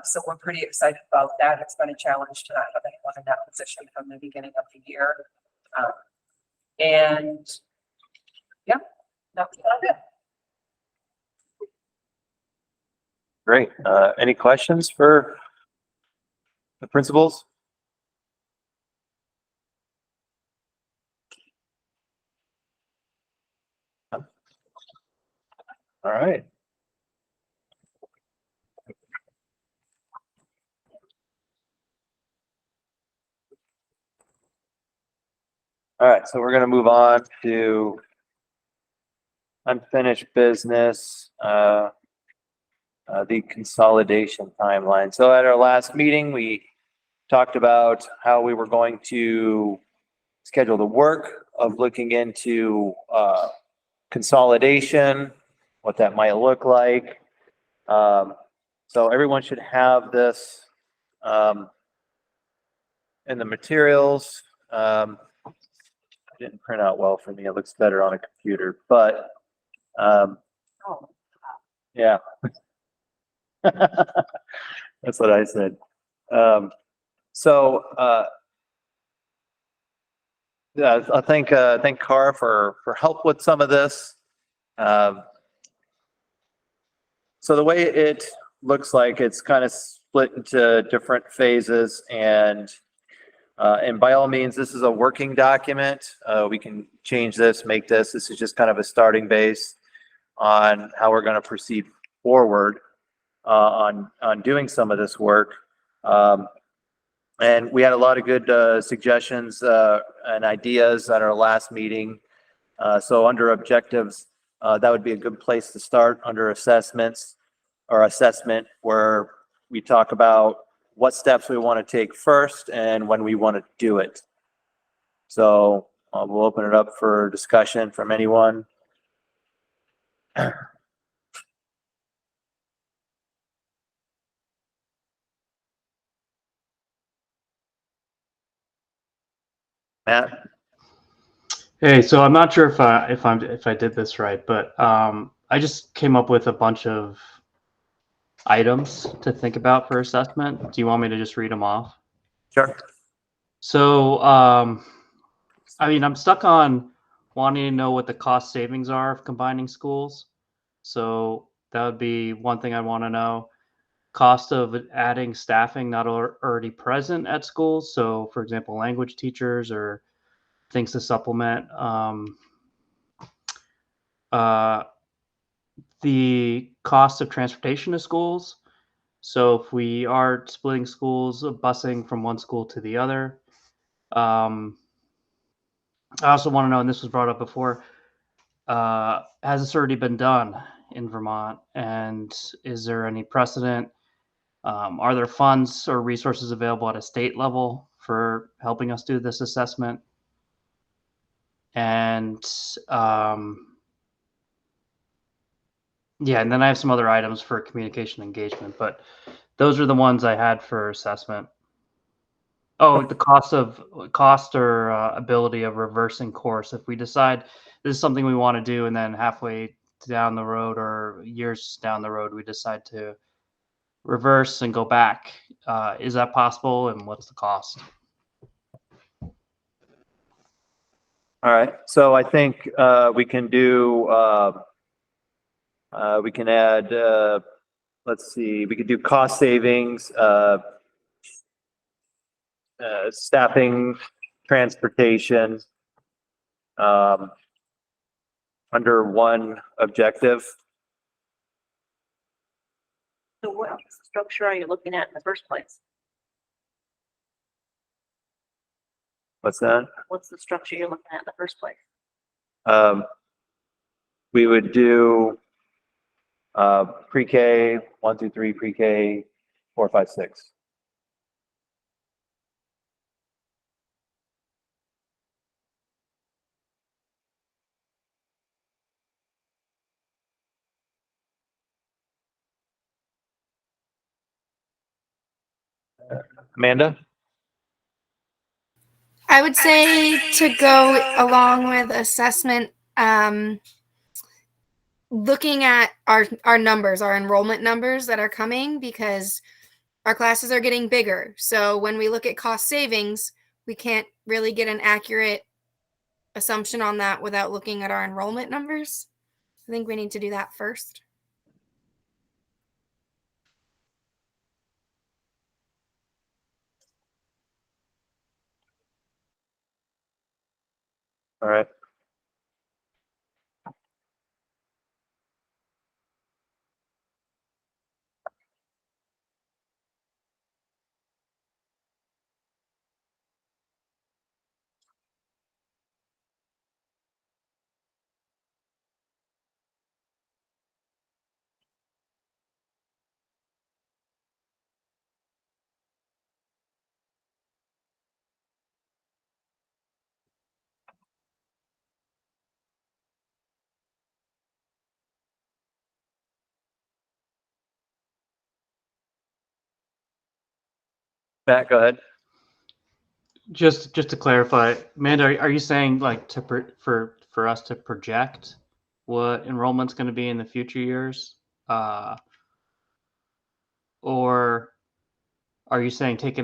So we're pretty excited about that. It's been a challenge to not have anyone in that position from the beginning of the year. And yeah, that's about it. Great. Any questions for the principals? All right. All right, so we're going to move on to unfinished business, the consolidation timeline. So at our last meeting, we talked about how we were going to schedule the work of looking into consolidation, what that might look like. So everyone should have this in the materials. Didn't print out well for me. It looks better on a computer, but yeah, that's what I said. Yeah, I thank Cara for help with some of this. So the way it looks like, it's kind of split into different phases, and by all means, this is a working document. We can change this, make this. This is just kind of a starting base on how we're going to proceed forward on doing some of this work. And we had a lot of good suggestions and ideas at our last meeting. So under objectives, that would be a good place to start. Under assessments or assessment, where we talk about what steps we want to take first and when we want to do it. So we'll open it up for discussion from anyone. Matt? Hey, so I'm not sure if I did this right, but I just came up with a bunch of items to think about for assessment. Do you want me to just read them off? Sure. So, I mean, I'm stuck on wanting to know what the cost savings are of combining schools. So that would be one thing I want to know. Cost of adding staffing not already present at schools. So, for example, language teachers or things to supplement. The cost of transportation to schools. So if we are splitting schools, busing from one school to the other. I also want to know, and this was brought up before, has this already been done in Vermont? And is there any precedent? Are there funds or resources available at a state level for helping us do this assessment? And yeah, and then I have some other items for communication engagement, but those are the ones I had for assessment. Oh, the cost or ability of reversing course. If we decide this is something we want to do, and then halfway down the road or years down the road, we decide to reverse and go back. Is that possible, and what's the cost? All right. So I think we can do, we can add, let's see, we could do cost savings, staffing, transportation, under one objective. So what structure are you looking at in the first place? What's that? What's the structure you're looking at in the first place? We would do pre-K, 1 through 3, pre-K, 4, 5, 6. Amanda? I would say to go along with assessment, looking at our numbers, our enrollment numbers that are coming, because our classes are getting bigger. So when we look at cost savings, we can't really get an accurate assumption on that without looking at our enrollment numbers. I think we need to do that first. All right. Matt, go ahead. Just to clarify, Amanda, are you saying like for us to project what enrollment's going to be in the future years, or are you saying take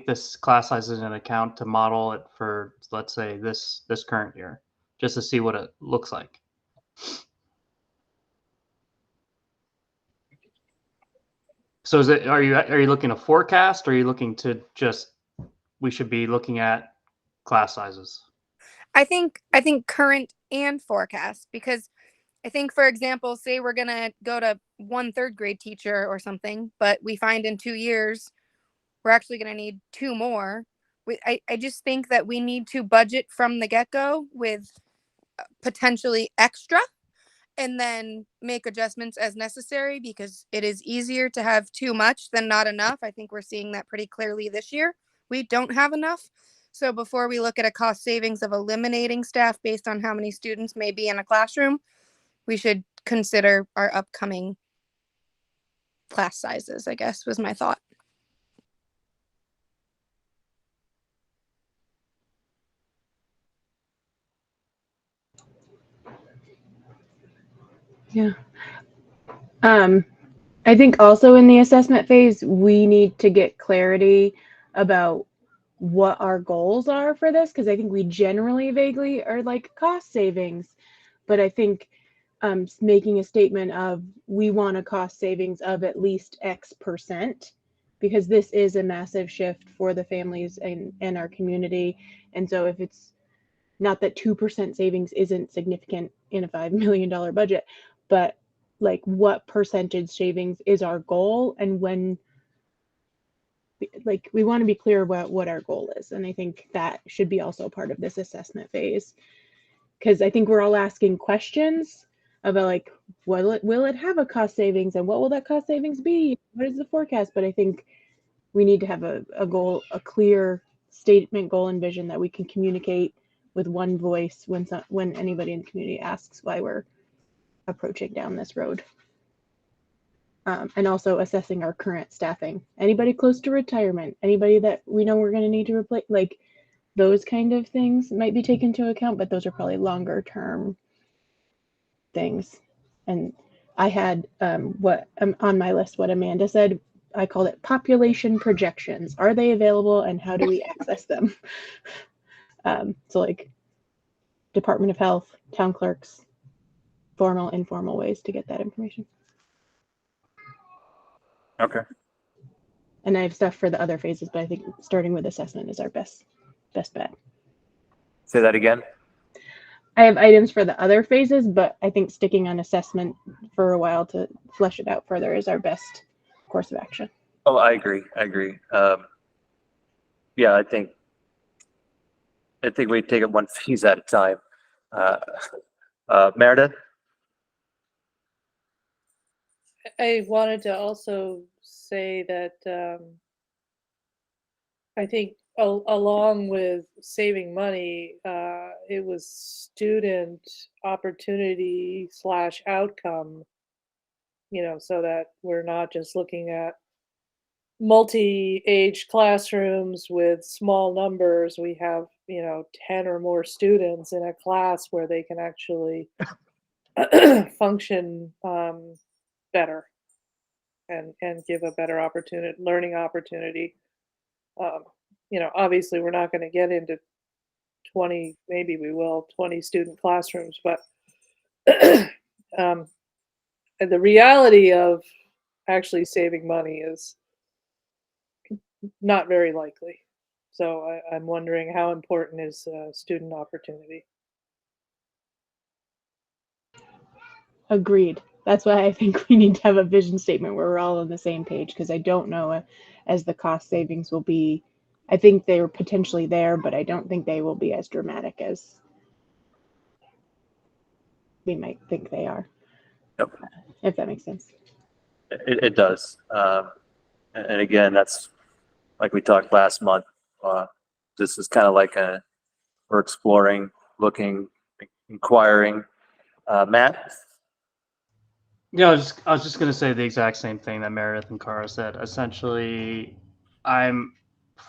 this class sizes into account to model it for, let's say, this current year, just to see what it looks like? So are you looking to forecast, or are you looking to just, we should be looking at class sizes? I think current and forecast, because I think, for example, say we're gonna go to 1 3rd grade teacher or something, but we find in 2 years we're actually gonna need 2 more. I just think that we need to budget from the get-go with potentially extra, and then make adjustments as necessary, because it is easier to have too much than not enough. I think we're seeing that pretty clearly this year. We don't have enough. So before we look at a cost savings of eliminating staff based on how many students may be in a classroom, we should consider our upcoming class sizes, I guess, was my thought. Yeah. I think also in the assessment phase, we need to get clarity about what our goals are for this, because I think we generally vaguely are like cost savings, but I think making a statement of we want a cost savings of at least X%, because this is a massive shift for the families and our community. And so if it's not that 2% savings isn't significant in a $5 million budget, but like what percentage savings is our goal, and when, like, we want to be clear about what our goal is. And I think that should be also part of this assessment phase, because I think we're all asking questions about like, will it have a cost savings, and what will that cost savings be? What is the forecast? But I think we need to have a goal, a clear statement, goal, and vision that we can communicate with one voice when anybody in the community asks why we're approaching down this road. And also assessing our current staffing. Anybody close to retirement, anybody that we know we're going to need to replace, like those kind of things might be taken into account, but those are probably longer term things. And I had what on my list, what Amanda said, I called it population projections. Are they available, and how do we access them? So like Department of Health, town clerks, formal, informal ways to get that information. Okay. And I have stuff for the other phases, but I think starting with assessment is our best bet. Say that again. I have items for the other phases, but I think sticking on assessment for a while to flesh it out further is our best course of action. Oh, I agree. I agree. Yeah, I think we take it one phase at a time. Meredith? I wanted to also say that I think along with saving money, it was student opportunity / outcome, so that we're not just looking at multi-age classrooms with small numbers. We have, 10 or more students in a class where they can actually function better and give a better learning opportunity. Obviously we're not going to get into 20, maybe we will, 20 student classrooms, but and the reality of actually saving money is not very likely. So I'm wondering how important is student opportunity. Agreed. That's why I think we need to have a vision statement where we're all on the same page, because I don't know as the cost savings will be. I think they were potentially there, but I don't think they will be as dramatic as we might think they are. Yep. If that makes sense. It does. And again, that's like we talked last month. This is kind of like we're exploring, looking, inquiring. Matt? Yeah, I was just gonna say the exact same thing that Meredith and Cara said. Essentially, I'm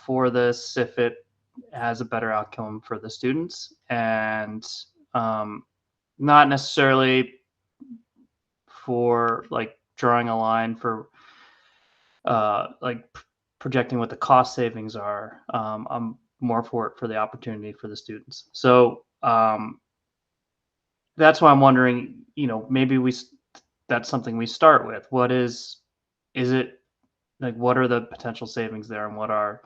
for this if it has a better outcome for the students, and not necessarily for like drawing a line for projecting what the cost savings are. I'm more for it for the opportunity for the students. So that's why I'm wondering, maybe that's something we start with. Is it like, what are the potential savings there, and what are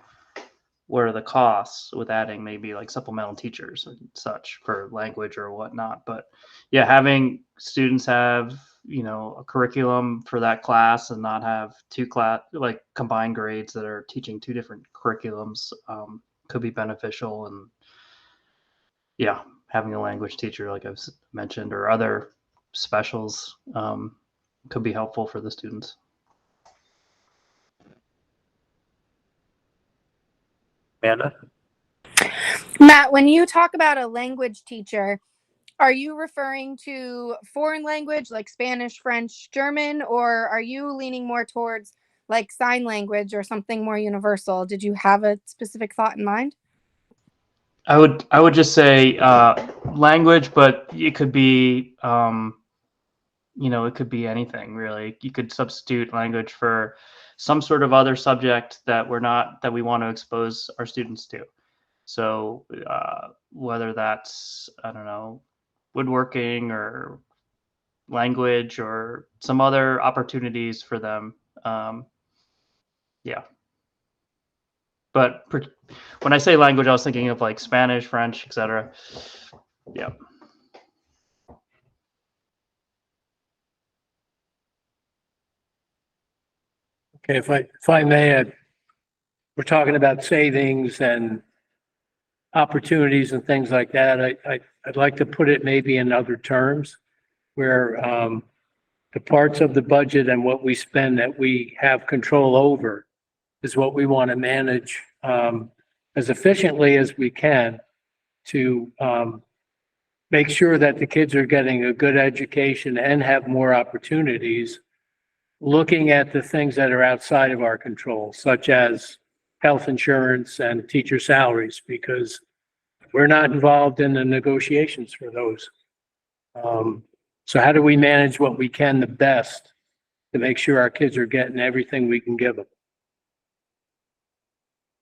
the costs with adding maybe like supplemental teachers and such for language or whatnot? But yeah, having students have, a curriculum for that class and not have two combined grades that are teaching two different curriculums could be beneficial. And yeah, having a language teacher, like I've mentioned, or other specials could be helpful for the students. Amanda? Matt, when you talk about a language teacher, are you referring to foreign language like Spanish, French, German, or are you leaning more towards like sign language or something more universal? Did you have a specific thought in mind? I would just say language, but it could be it could be anything really. You could substitute language for some sort of other subject that we want to expose our students to. So whether that's, I don't know, woodworking or language or some other opportunities for them. Yeah. But when I say language, I was thinking of like Spanish, French, etc. Yeah. Okay, if I may, we're talking about savings and opportunities and things like that. I'd like to put it maybe in other terms where the parts of the budget and what we spend that we have control over is what we want to manage as efficiently as we can to make sure that the kids are getting a good education and have more opportunities, looking at the things that are outside of our control, such as health insurance and teacher salaries, because we're not involved in the negotiations for those. So how do we manage what we can the best to make sure our kids are getting everything we can give them?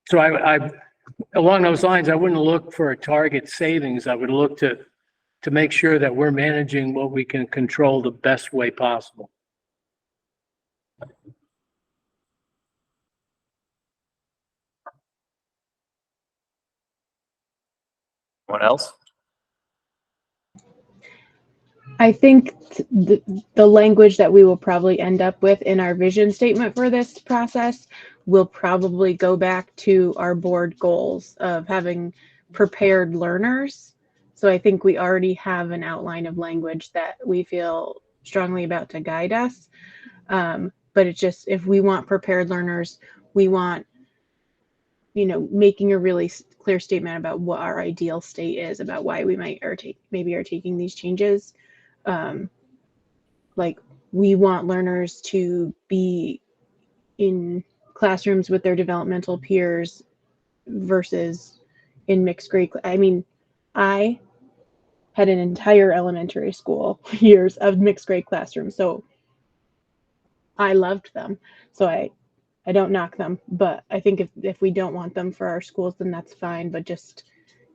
So I along those lines, I wouldn't look for a target savings. I would look to make sure that we're managing what we can control the best way possible. Anyone else? I think the language that we will probably end up with in our vision statement for this process will probably go back to our board goals of having prepared learners. So I think we already have an outline of language that we feel strongly about to guide us. But it's just, if we want prepared learners, we want, making a really clear statement about what our ideal state is, about why we maybe are taking these changes. Like, we want learners to be in classrooms with their developmental peers versus in mixed grade. I mean, I had an entire elementary school years of mixed grade classrooms, so I loved them. So I don't knock them, but I think if we don't want them for our schools, then that's fine. But just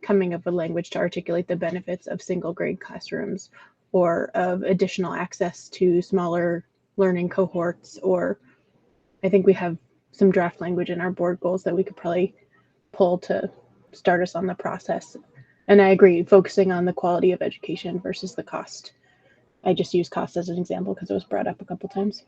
coming up with language to articulate the benefits of single grade classrooms, or of additional access to smaller learning cohorts, or I think we have some draft language in our board goals that we could probably pull to start us on the process. And I agree, focusing on the quality of education versus the cost. I just use cost as an example because it was brought up a couple times.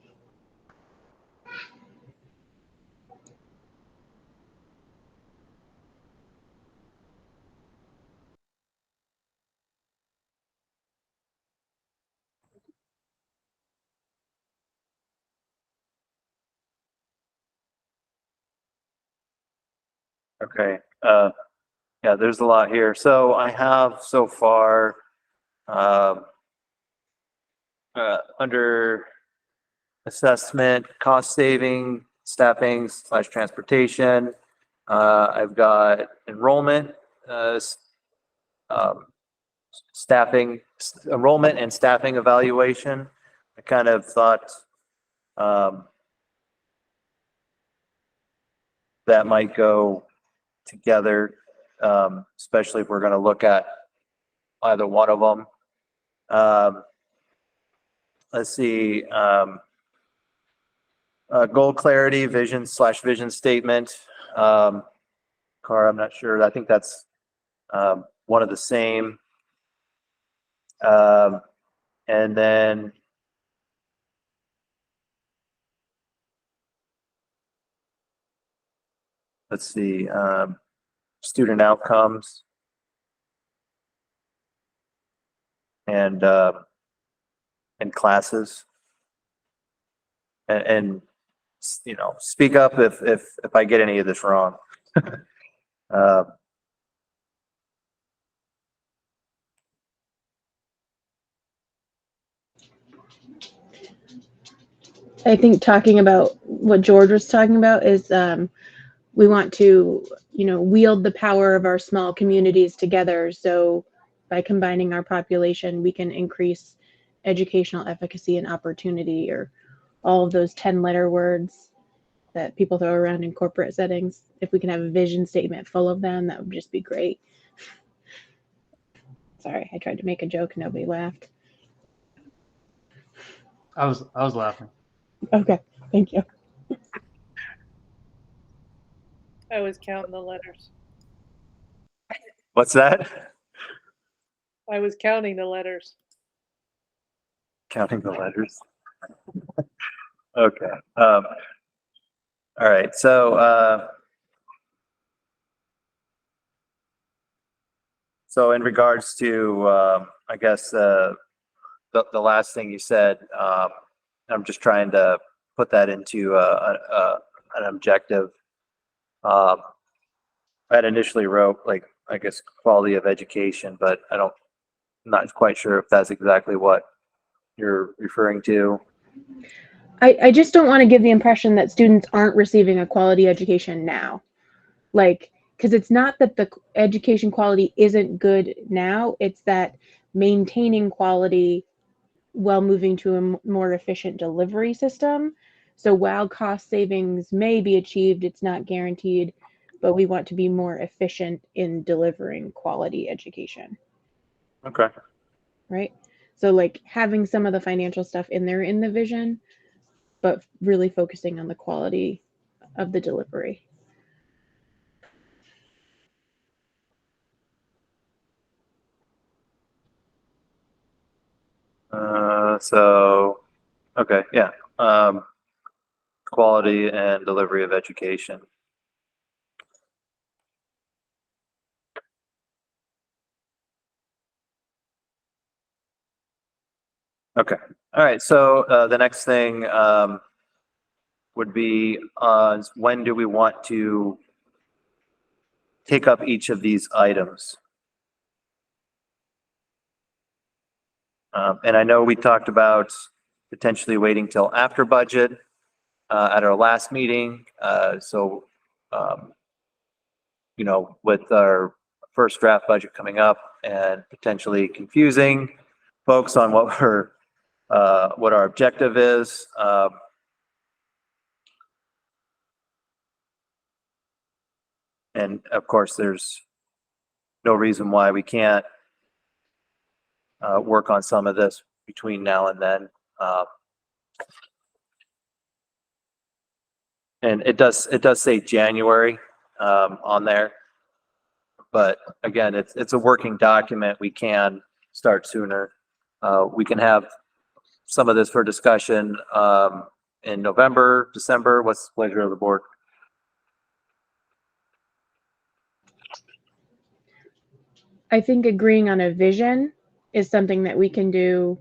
Okay, yeah, there's a lot here. So I have so far, under assessment, cost saving, staffing slash transportation, I've got enrollment, staffing, enrollment and staffing evaluation. I kind of thought, that might go together, especially if we're going to look at either one of them. Let's see, goal clarity, vision slash vision statement. Cara, I'm not sure. I think that's one of the same. And then let's see, student outcomes and classes. And speak up if I get any of this wrong. I think talking about what George was talking about is we want to, wield the power of our small communities together. So by combining our population, we can increase educational efficacy and opportunity, or all of those 10-letter words that people throw around in corporate settings. If we can have a vision statement full of them, that would just be great. Sorry, I tried to make a joke. Nobody laughed. I was laughing. Okay, thank you. I was counting the letters. What's that? I was counting the letters. Counting the letters. Okay. All right. So, so in regards to, I guess, the last thing you said, I'm just trying to put that into an objective. I had initially wrote, like, I guess, quality of education, but I'm not quite sure if that's exactly what you're referring to. I just don't want to give the impression that students aren't receiving a quality education now. Like, because it's not that the education quality isn't good now, it's that maintaining quality while moving to a more efficient delivery system. So while cost savings may be achieved, it's not guaranteed, but we want to be more efficient in delivering quality education. Okay. Right? So like having some of the financial stuff in there in the vision, but really focusing on the quality of the delivery. Okay, yeah. Quality and delivery of education. Okay, all right, so the next thing would be when do we want to take up each of these items? And I know we talked about potentially waiting till after budget at our last meeting. You know, with our first draft budget coming up and potentially confusing folks on what our objective is. And of course, there's no reason why we can't work on some of this between now and then. And it does say January on there, but again, it's a working document. We can start sooner. We can have some of this for discussion in November, December. What's the pleasure of the board? I think agreeing on a vision is something that we can do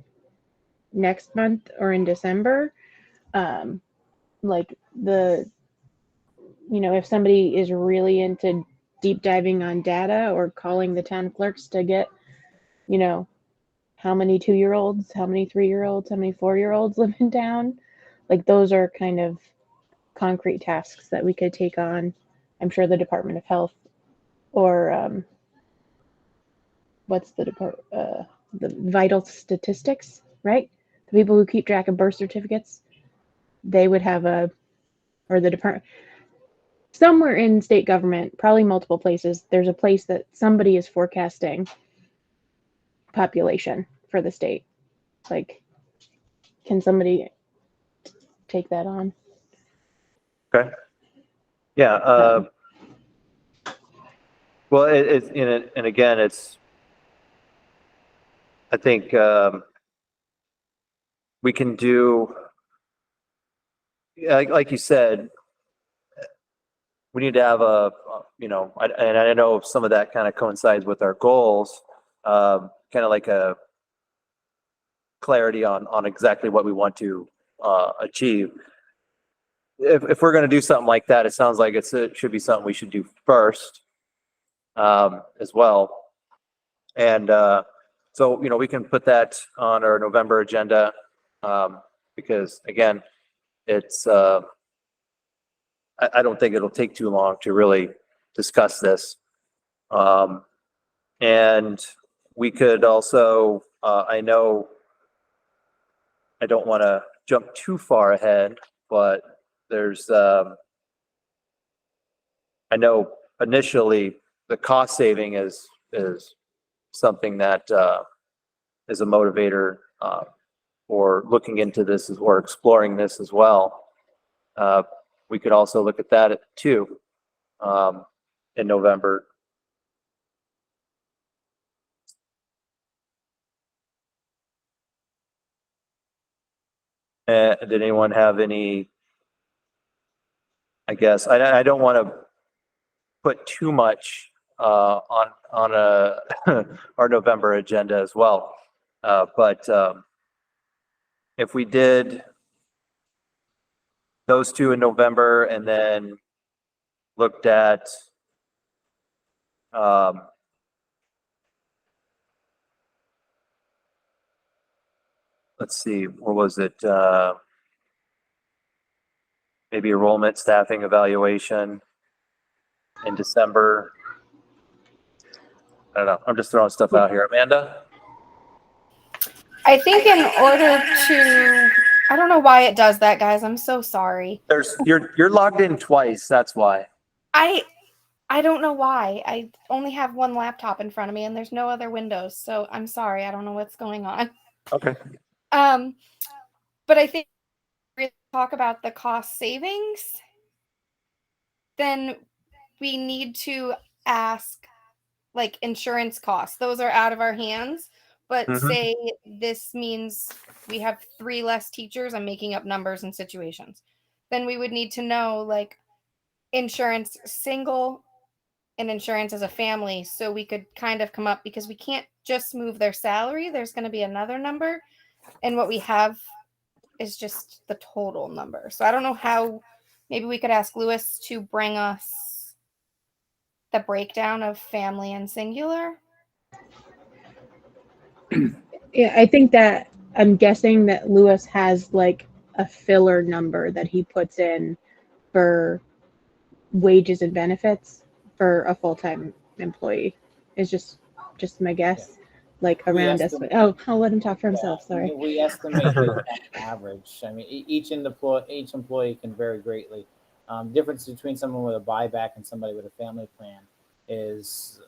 next month or in December. Like if somebody is really into deep diving on data or calling the town clerks to get, how many 2-year-olds, how many 3-year-olds, how many 4-year-olds live in town, like those are kind of concrete tasks that we could take on. I'm sure the Department of Health or what's the the vital statistics, right? The people who keep track of birth certificates, they would have or the department somewhere in state government, probably multiple places, there's a place that somebody is forecasting population for the state. Like, can somebody take that on? Okay. Yeah. Well, and again, I think we can do, like you said, we need to have and I know some of that kind of coincides with our goals, kind of like a clarity on exactly what we want to achieve. If we're going to do something like that, it sounds like it should be something we should do first as well. And so, we can put that on our November agenda because, again, it's I don't think it'll take too long to really discuss this. And we could also, I know I don't want to jump too far ahead, but there's, I know initially the cost saving is something that is a motivator for looking into this or exploring this as well. We could also look at that too in November. Did anyone have any? I guess I don't want to put too much on our November agenda as well, but if we did those two in November and then looked at let's see, what was it? Maybe enrollment, staffing, evaluation in December. I don't know. I'm just throwing stuff out here. Amanda? I think in order to, I don't know why it does that, guys. I'm so sorry. You're logged in twice. That's why. I don't know why. I only have one laptop in front of me and there's no other windows. So I'm sorry. I don't know what's going on. Okay. But I think if we talk about the cost savings, then we need to ask like insurance costs. Those are out of our hands. but Mhm. say this means we have 3 less teachers, I'm making up numbers and situations, then we would need to know like insurance single and insurance as a family, so we could kind of come up, because we can't just move their salary. There's going to be another number, and what we have is just the total number. So I don't know how. Maybe we could ask Lewis to bring us the breakdown of family and singular. Yeah, I think that I'm guessing that Lewis has like a filler number that he puts in for wages and benefits for a full-time employee. Is just my guess. Like We around estimate- estimate. Oh, I'll let him talk for Yeah, himself. Sorry. we estimate it on average. I mean, each employee can vary greatly. Difference between someone with a buyback and somebody with a family plan is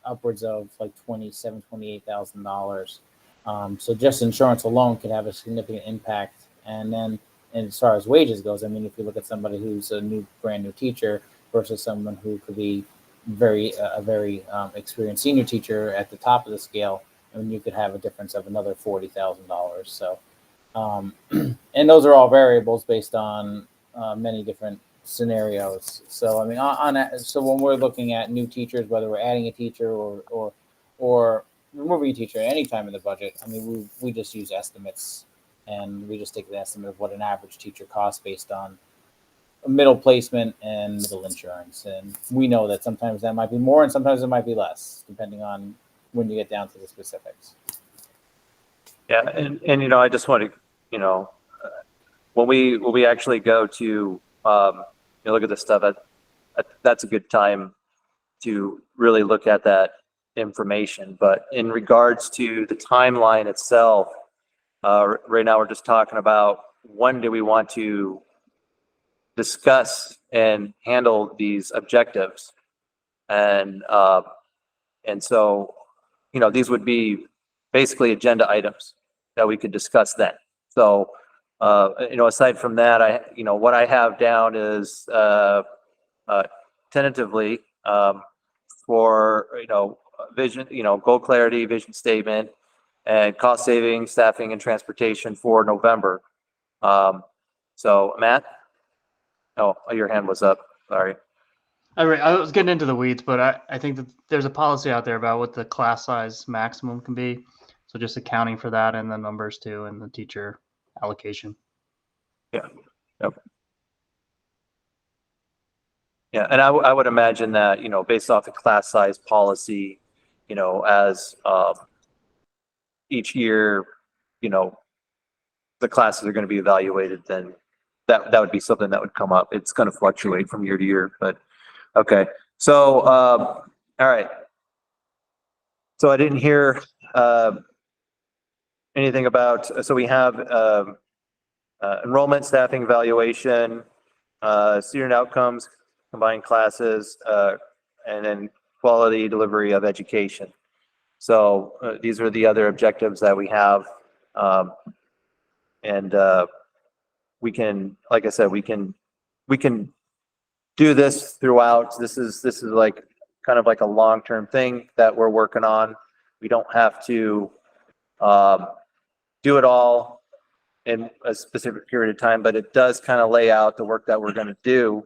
upwards of like $28,000. So just insurance alone could have a significant impact. And then, and as far as wages goes, I mean, if you look at somebody who's a brand new teacher versus someone who could be a very experienced senior teacher at the top of the scale, I mean, you could have a difference of another $40,000. So, and those are all variables based on many different scenarios. So, I mean, so when we're looking at new teachers, whether we're adding a teacher or removing a teacher at any time in the budget, I mean, we just use estimates, and we just take the estimate of what an average teacher costs based on middle placement and middle insurance. And we know that sometimes that might be more and sometimes it might be less, depending on when you get down to the specifics. Yeah, and I just want to, when we actually go to look at this stuff, that's a good time to really look at that information. But in regards to the timeline itself, right now we're just talking about when do we want to discuss and handle these objectives, and so these would be basically agenda items that we could discuss then. So aside from that, what I have down is tentatively for vision, goal clarity, vision statement, and cost savings, staffing, and transportation for November. So Matt, oh, your hand was up. Sorry. All right, I was getting into the weeds, but I think that there's a policy out there about what the class size maximum can be. So just accounting for that and the numbers too, and the teacher allocation. Yeah. Yep. Yeah, and I would imagine that, based off the class size policy, as each year, the classes are going to be evaluated, then that would be something that would come up. It's going to fluctuate from year to year, but okay. So, all right. So I didn't hear anything about, so we have enrollment, staffing, evaluation, student outcomes, combined classes, and then quality delivery of education. So these are the other objectives that we have. And we can, like I said, we can do this throughout. This is like kind of like a long-term thing that we're working on. We don't have to do it all in a specific period of time, but it does kind of lay out the work that we're going to do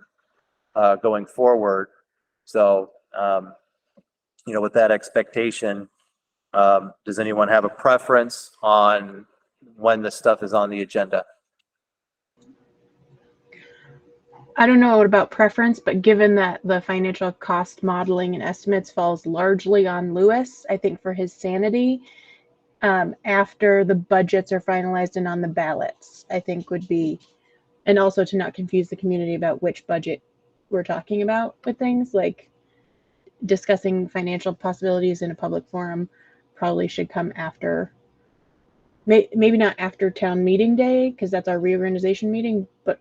going forward. So, with that expectation, does anyone have a preference on when this stuff is on the agenda? I don't know about preference, but given that the financial cost modeling and estimates falls largely on Lewis, I think for his sanity, after the budgets are finalized and on the ballots, I think would be, and also to not confuse the community about which budget we're talking about with things, like discussing financial possibilities in a public forum probably should come after, maybe not after town meeting day, because that's our reorganization meeting, but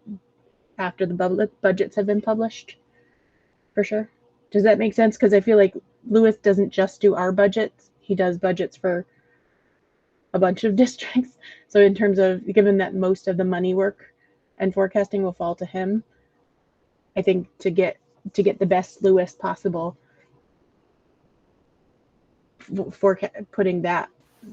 after the budgets have been published, for sure. Does that make sense? Because I feel like Lewis doesn't just do our budgets. He does budgets for a bunch of districts. So in terms of, given that most of the money work and forecasting will fall to him, I think to get the best Lewis possible, for putting that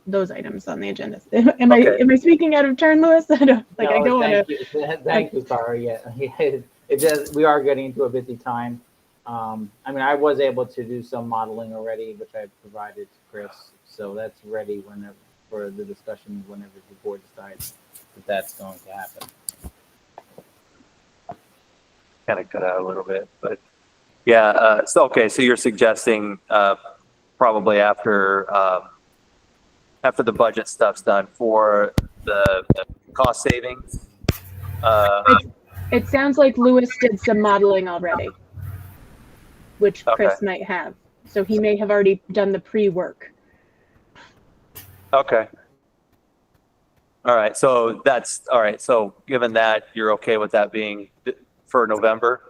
those items on the agenda. Am I, Okay. am I speaking out of turn, Louis? I don't, like, I No, don't want to. Thank you, Cara. Yeah, it does. We are getting into a busy time. I mean, I was able to do some modeling already, which I provided to Chris. So that's ready whenever for the discussion, whenever the board decides that that's going to happen. Kind of cut out a little bit, but yeah. So okay, so you're suggesting probably after the budget stuff's done for the cost savings. It sounds like Louis did some modeling already, which Chris Okay. might have. So he may have already done the pre-work. Okay. All right. So that's all right. So given that, you're okay with that being for November?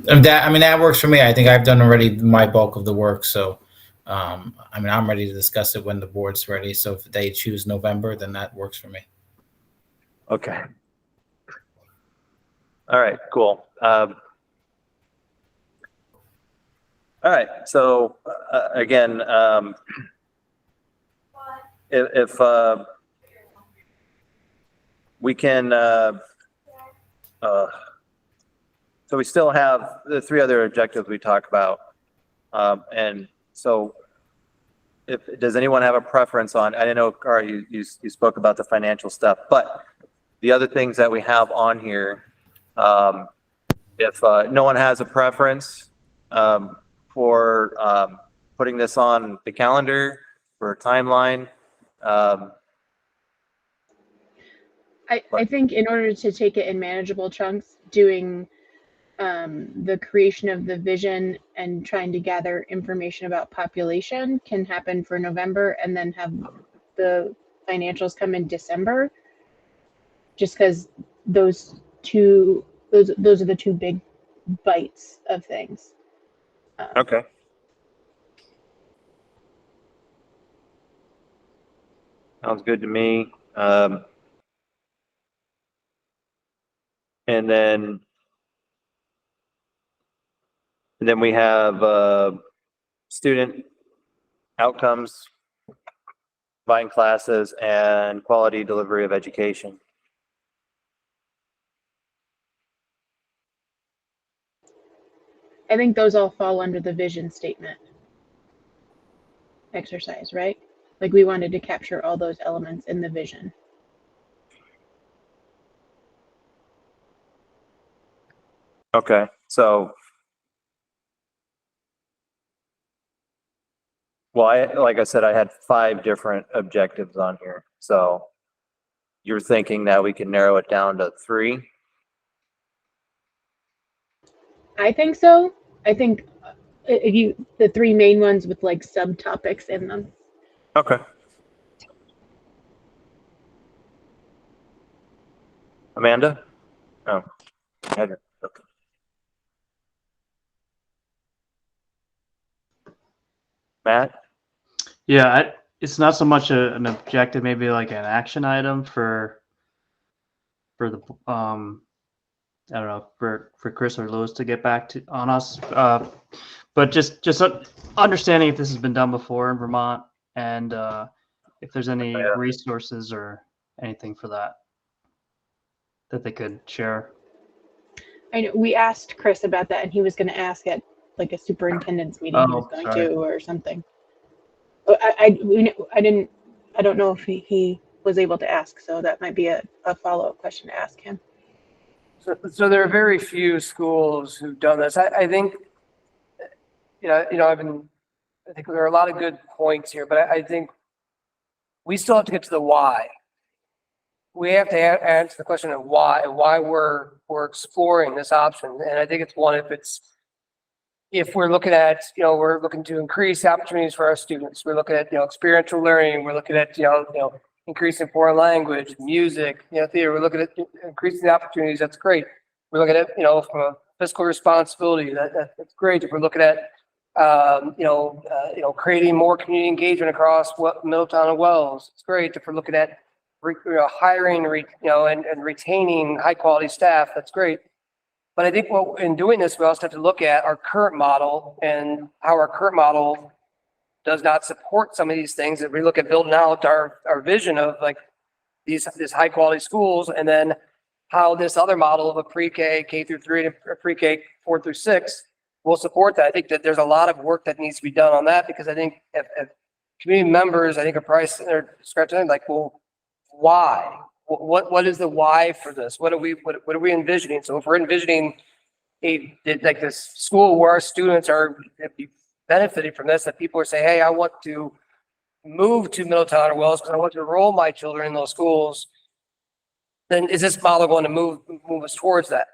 And that, I mean, that works for me. I think I've done already my bulk of the work. So, I mean, I'm ready to discuss it when the board's ready. So if they choose November, then that works for me. Okay. All right, cool. All right, so again, if we can, so we still have the three other objectives we talked about. And so does anyone have a preference on, I know, Cara, you spoke about the financial stuff, but the other things that we have on here, if no one has a preference for putting this on the calendar for a timeline. I think in order to take it in manageable chunks, doing the creation of the vision and trying to gather information about population can happen for November, and then have the financials come in December, just because those are the two big bites of things. Okay. Sounds good to me. And then we have student outcomes, combined classes, and quality delivery of education. I think those all fall under the vision statement exercise, right? Like, we wanted to capture all those elements in the vision. Okay, so well, like I said, I had 5 different objectives on here. So you're thinking that we can narrow it down to 3? I think so. I think if the 3 main ones with like subtopics in them. Okay. Amanda? Oh, Heather. Okay. Matt? Yeah, it's not so much an objective, maybe like an action item for the I don't know, for Chris or Louis to get back to on us. But just understanding if this has been done before in Vermont, and if there's any resources or anything for that they could share. I know we asked Chris about that, and he was going to ask at like a superintendent's meeting he was going to, or something. I don't know if he was able to ask, so that might be a follow-up question to ask him. So there are very few schools who've done this. I think, I think there are a lot of good points here, but I think we still have to get to the why. We have to answer the question of why we're exploring this option. And I think it's one, if we're looking at, we're looking to increase opportunities for our students. We're looking at, experiential learning. We're looking at, increasing foreign language, music, theater. We're looking at increasing the opportunities. That's great. We're looking at, from a fiscal responsibility, that's great. If we're looking at, creating more community engagement across Middletown and Wells, it's great. If we're looking at hiring, and retaining high quality staff, that's great. But I think in doing this, we also have to look at our current model and how our current model does not support some of these things. If we look at building out our vision of like these high quality schools, and then how this other model of a pre-K, K through 3, and a pre-K 4 through 6 will support that. I think that there's a lot of work that needs to be done on that, because I think if community members, I think are probably sitting there scratching like, well, why? What is the why for this? What are we envisioning? So if we're envisioning like this school where our students are benefiting from this, that people are saying, hey, I want to move to Middletown or Wells because I want to enroll my children in those schools, then is this model going to move us towards that?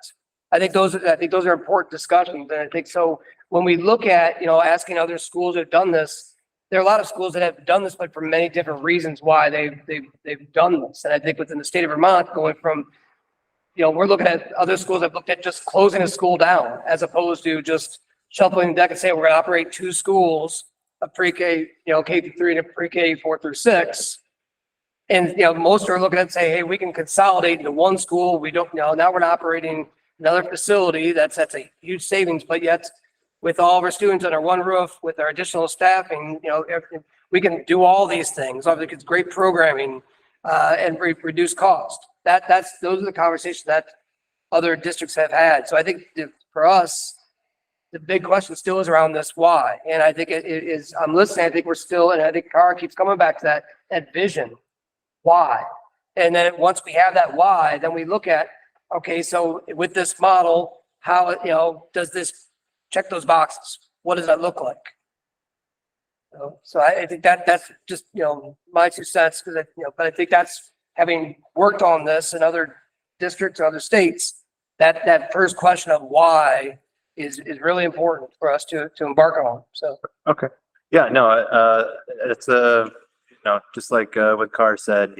I think those are important discussions. And I think so when we look at, asking other schools that have done this, there are a lot of schools that have done this, but for many different reasons why they've done this. And I think within the state of Vermont, going from, we're looking at other schools that looked at just closing a school down as opposed to just shuffling the deck and saying, we're going to operate 2 schools, a pre-K, K through 3 and a pre-K 4 through 6. And, most are looking at say, hey, we can consolidate into 1 school. We don't, now we're not operating another facility. That's a huge savings, but yet with all of our students under 1 roof, with our additional staffing, we can do all these things. Obviously, it's great programming and reduce cost. Those are the conversations that other districts have had. So I think for us, the big question still is around this why. And I think it is, I'm listening, I think we're still, and I think Cara keeps coming back to that vision, why. And then once we have that why, then we look at, okay, so with this model, how, does this check those boxes? What does that look like? So I think that's just, my 2 cents, because, but I think that's having worked on this in other districts or other states, that first question of why is really important for us to embark on. So. Okay. Yeah, no, it's just like what Carr said,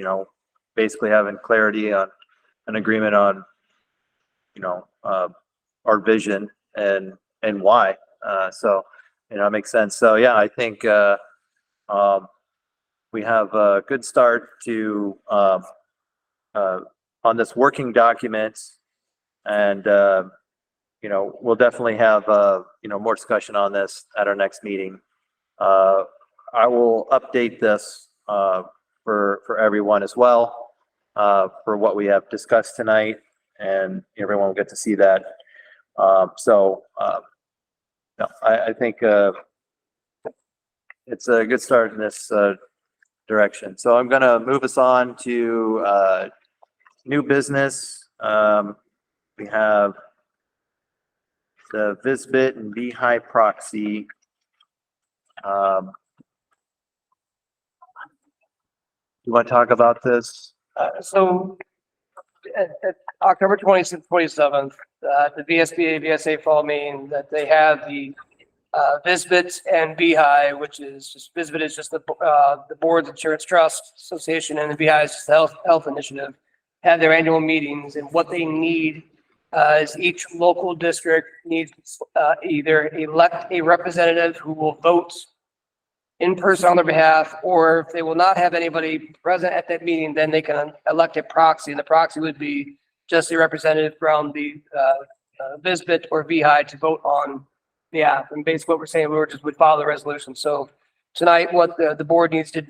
basically having clarity on an agreement on, our vision and why. So, it makes sense. So yeah, I think we have a good start to on this working document, and we'll definitely have more discussion on this at our next meeting. I will update this for everyone as well for what we have discussed tonight, and everyone will get to see that. I think it's a good start in this direction. So I'm going to move us on to new business. We have the Visbit and VHI proxy. You want to talk about this? So at October 26th, 27th, the VSBA, VSA fall meeting that they have the Visbit and VHI, which is just Visbit is just the Boards Insurance Trust Association, and the VHI is just the health initiative, have their annual meetings, and what they need is each local district needs either elect a representative who will vote in person on their behalf, or if they will not have anybody present at that meeting, then they can elect a proxy, and the proxy would be just a representative from the Visbit or VHI to vote on the app. And basically what we're saying, would follow the resolution. So tonight, what the board needs to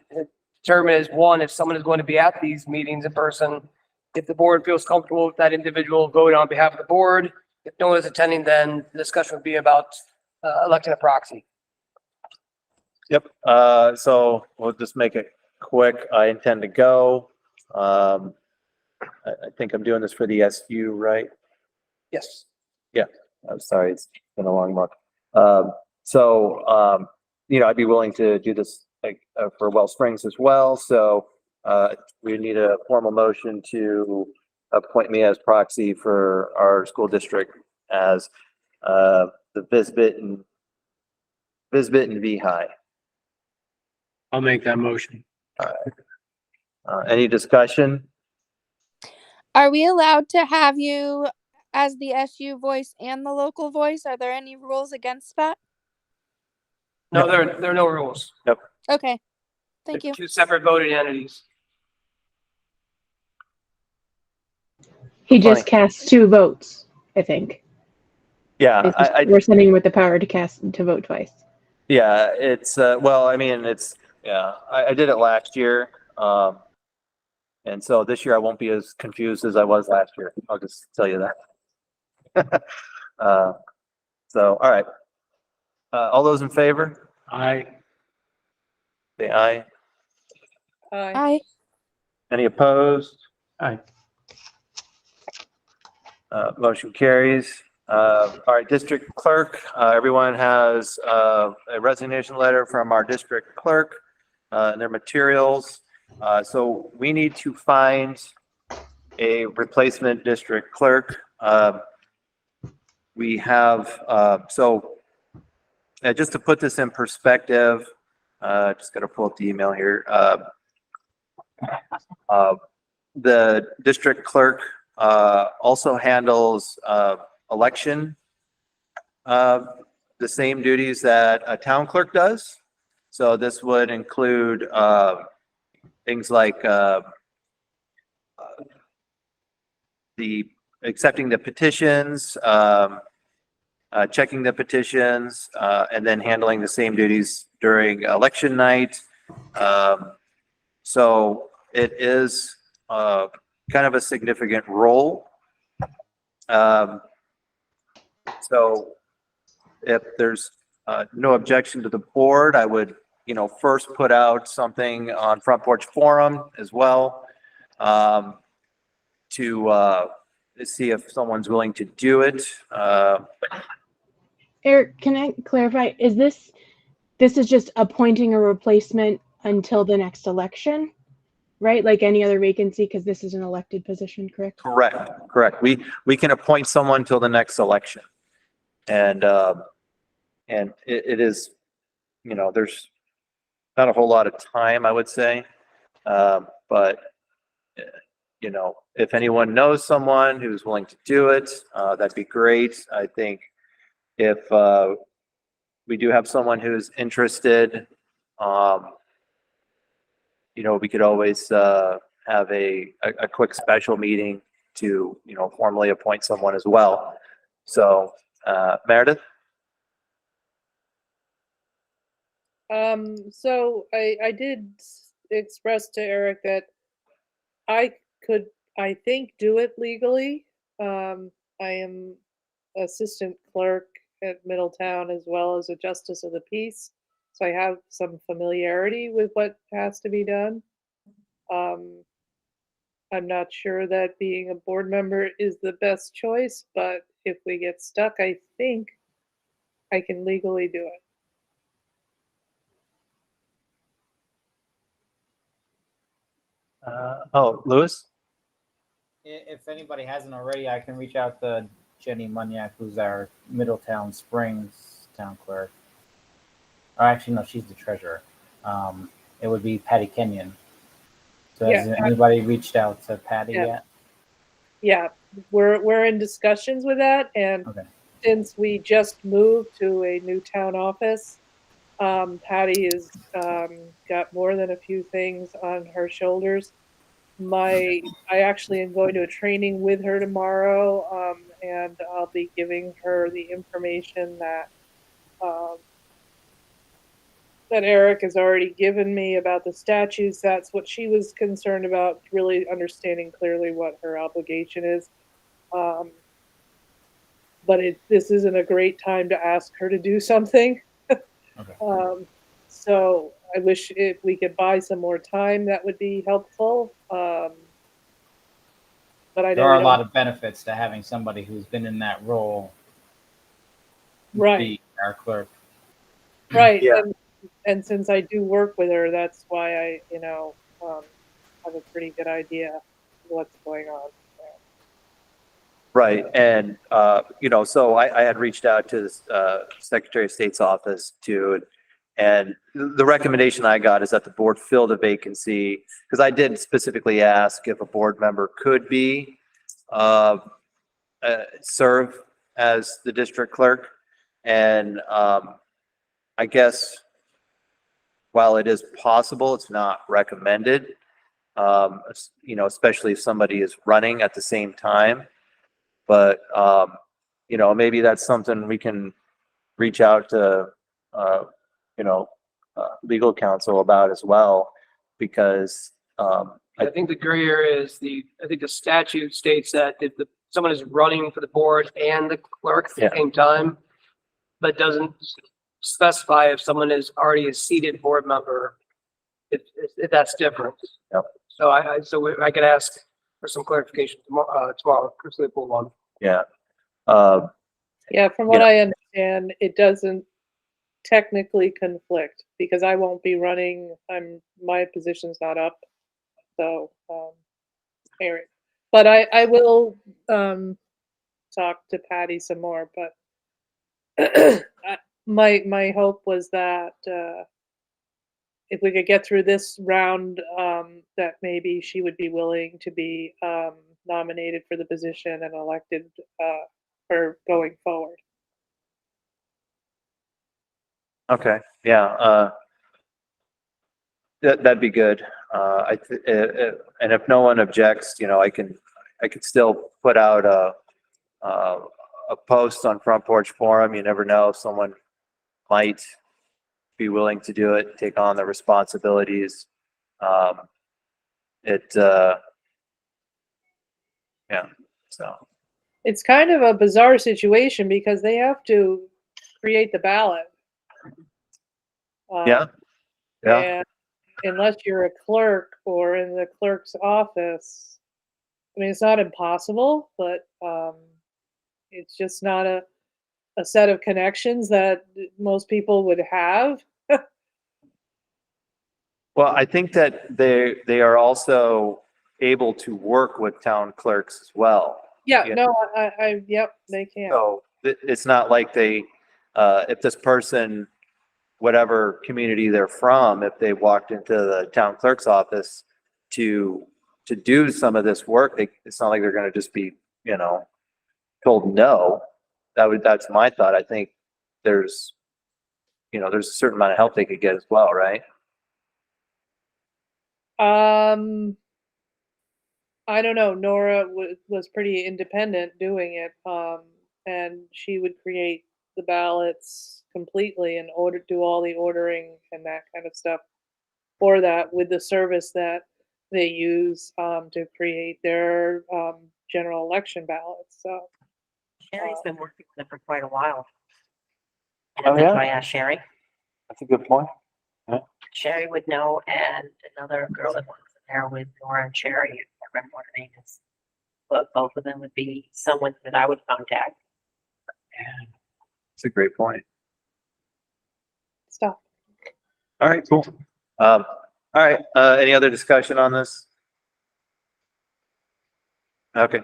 determine is, one, if someone is going to be at these meetings in person, if the board feels comfortable with that individual voting on behalf of the board. If no one is attending, then the discussion would be about electing a proxy. Yep. So we'll just make it quick. I intend to go. I think I'm doing this for the SU, right? Yes. Yeah. I'm sorry. It's been a long month. I'd be willing to do this for Well Springs as well. So we need a formal motion to appoint me as proxy for our school district as the Visbit and VHI. I'll make that motion. All right. Any discussion? Are we allowed to have you as the SU voice and the local voice? Are there any rules against that? No, there are no rules. Yep. Okay. Thank you. 2 separate voting entities. He just casts 2 votes, I think. Yeah, We're sending him with the power to vote twice. Yeah, it's, well, I mean, it's, yeah, I did it last year. And so this year I won't be as confused as I was last year. I'll just tell you that. So, all right. All those in favor? I, Say aye. Aye. Any opposed? Aye. Motion carries. All right, district clerk, everyone has a resignation letter from our district clerk and their materials. So we need to find a replacement district clerk. We have, just to put this in perspective, just got to pull up the email here. The district clerk also handles election, the same duties that a town clerk does. So this would include things like the accepting the petitions, checking the petitions, and then handling the same duties during election night. So it is kind of a significant role. So if there's no objection to the board, I would, first put out something on Front Porch Forum as well, to see if someone's willing to do it. Eric, can I clarify? This is just appointing a replacement until the next election, right? Like any other vacancy, because this is an elected position, correct? Correct. We can appoint someone till the next election. And it is, there's not a whole lot of time, I would say. But if anyone knows someone who's willing to do it, that'd be great. I think if we do have someone who's interested, we could always have a quick special meeting to, formally appoint someone as well. So, Meredith? So I did express to Eric that I could, I think, do it legally. I am assistant clerk at Middletown as well as a justice of the peace. So I have some familiarity with what has to be done. I'm not sure that being a board member is the best choice, but if we get stuck, I think I can legally do it. Lewis? If anybody hasn't already, I can reach out to Jenny Munyak, who's our Middletown Springs town clerk. Or actually, no, she's the treasurer. It would be Patty Kenyon. So has anybody reached out to Patty yet? Yeah, we're in discussions with that, and since we just moved to a new town office, Patty has got more than a few things on her shoulders. I actually am going to a training with her tomorrow, and I'll be giving her the information that that Eric has already given me about the statutes. That's what she was concerned about, really understanding clearly what her obligation is. But this isn't a great time to ask her to do something. So I wish if we could buy some more time, that would be helpful. But I know there are a lot of benefits to having somebody who's been in that role be our clerk. Right. Yeah. And since I do work with her, that's why I, have a pretty good idea of what's going on there. Right. And, so I had reached out to the Secretary of State's office too. And the recommendation I got is that the board fill the vacancy, because I did specifically ask if a board member could be serve as the district clerk. And I guess while it is possible, it's not recommended, especially if somebody is running at the same time. But, maybe that's something we can reach out to you know, legal counsel about as well, because, I think the gray area is I think the statute states that if someone is running for the board and the clerk at Yeah. the same time, but doesn't specify if someone is already a seated board member, if that's different. Yep. So I could ask for some clarification tomorrow, Chris Leopold one. yeah. Yeah, from what I understand, it doesn't technically conflict because I won't be running. My position's not up. So, anyway, but I will talk to Patty some more. But my hope was that if we could get through this round, that maybe she would be willing to be nominated for the position and elected for going forward. Okay, yeah, that'd be good. And if no one objects, you know, I could still put out a post on Front Porch Forum. You never know, someone might be willing to do it, take on the responsibilities. Yeah, so. It's kind of a bizarre situation because they have to create the ballot. Yeah. And unless you're a clerk or in the clerk's office, I mean, it's not impossible, but it's just not a set of connections that most people would have. Well, I think that they are also able to work with town clerks as well. Yeah, You no, yep, they can. So it's not like if this person, whatever community they're from, if they walked into the town clerk's office to do some of this work, it's not like they're going to just be, you know, told no. That's my thought. I think there's a certain amount of help they could get as well, right? I don't know. Nora was pretty independent doing it, and she would create the ballots completely and do all the ordering and that kind of stuff for that with the service that they use to create their general election ballots. So Sherry's been working with them for quite a while. Oh, yeah? I asked Sherry. That's a good point. Sherry would know, and another girl that works there with Nora and Sherry, I can't remember what her name is. But both of them would be someone that I would contact. That's a great point. stop. All right, cool. All right, any other discussion on this? Okay.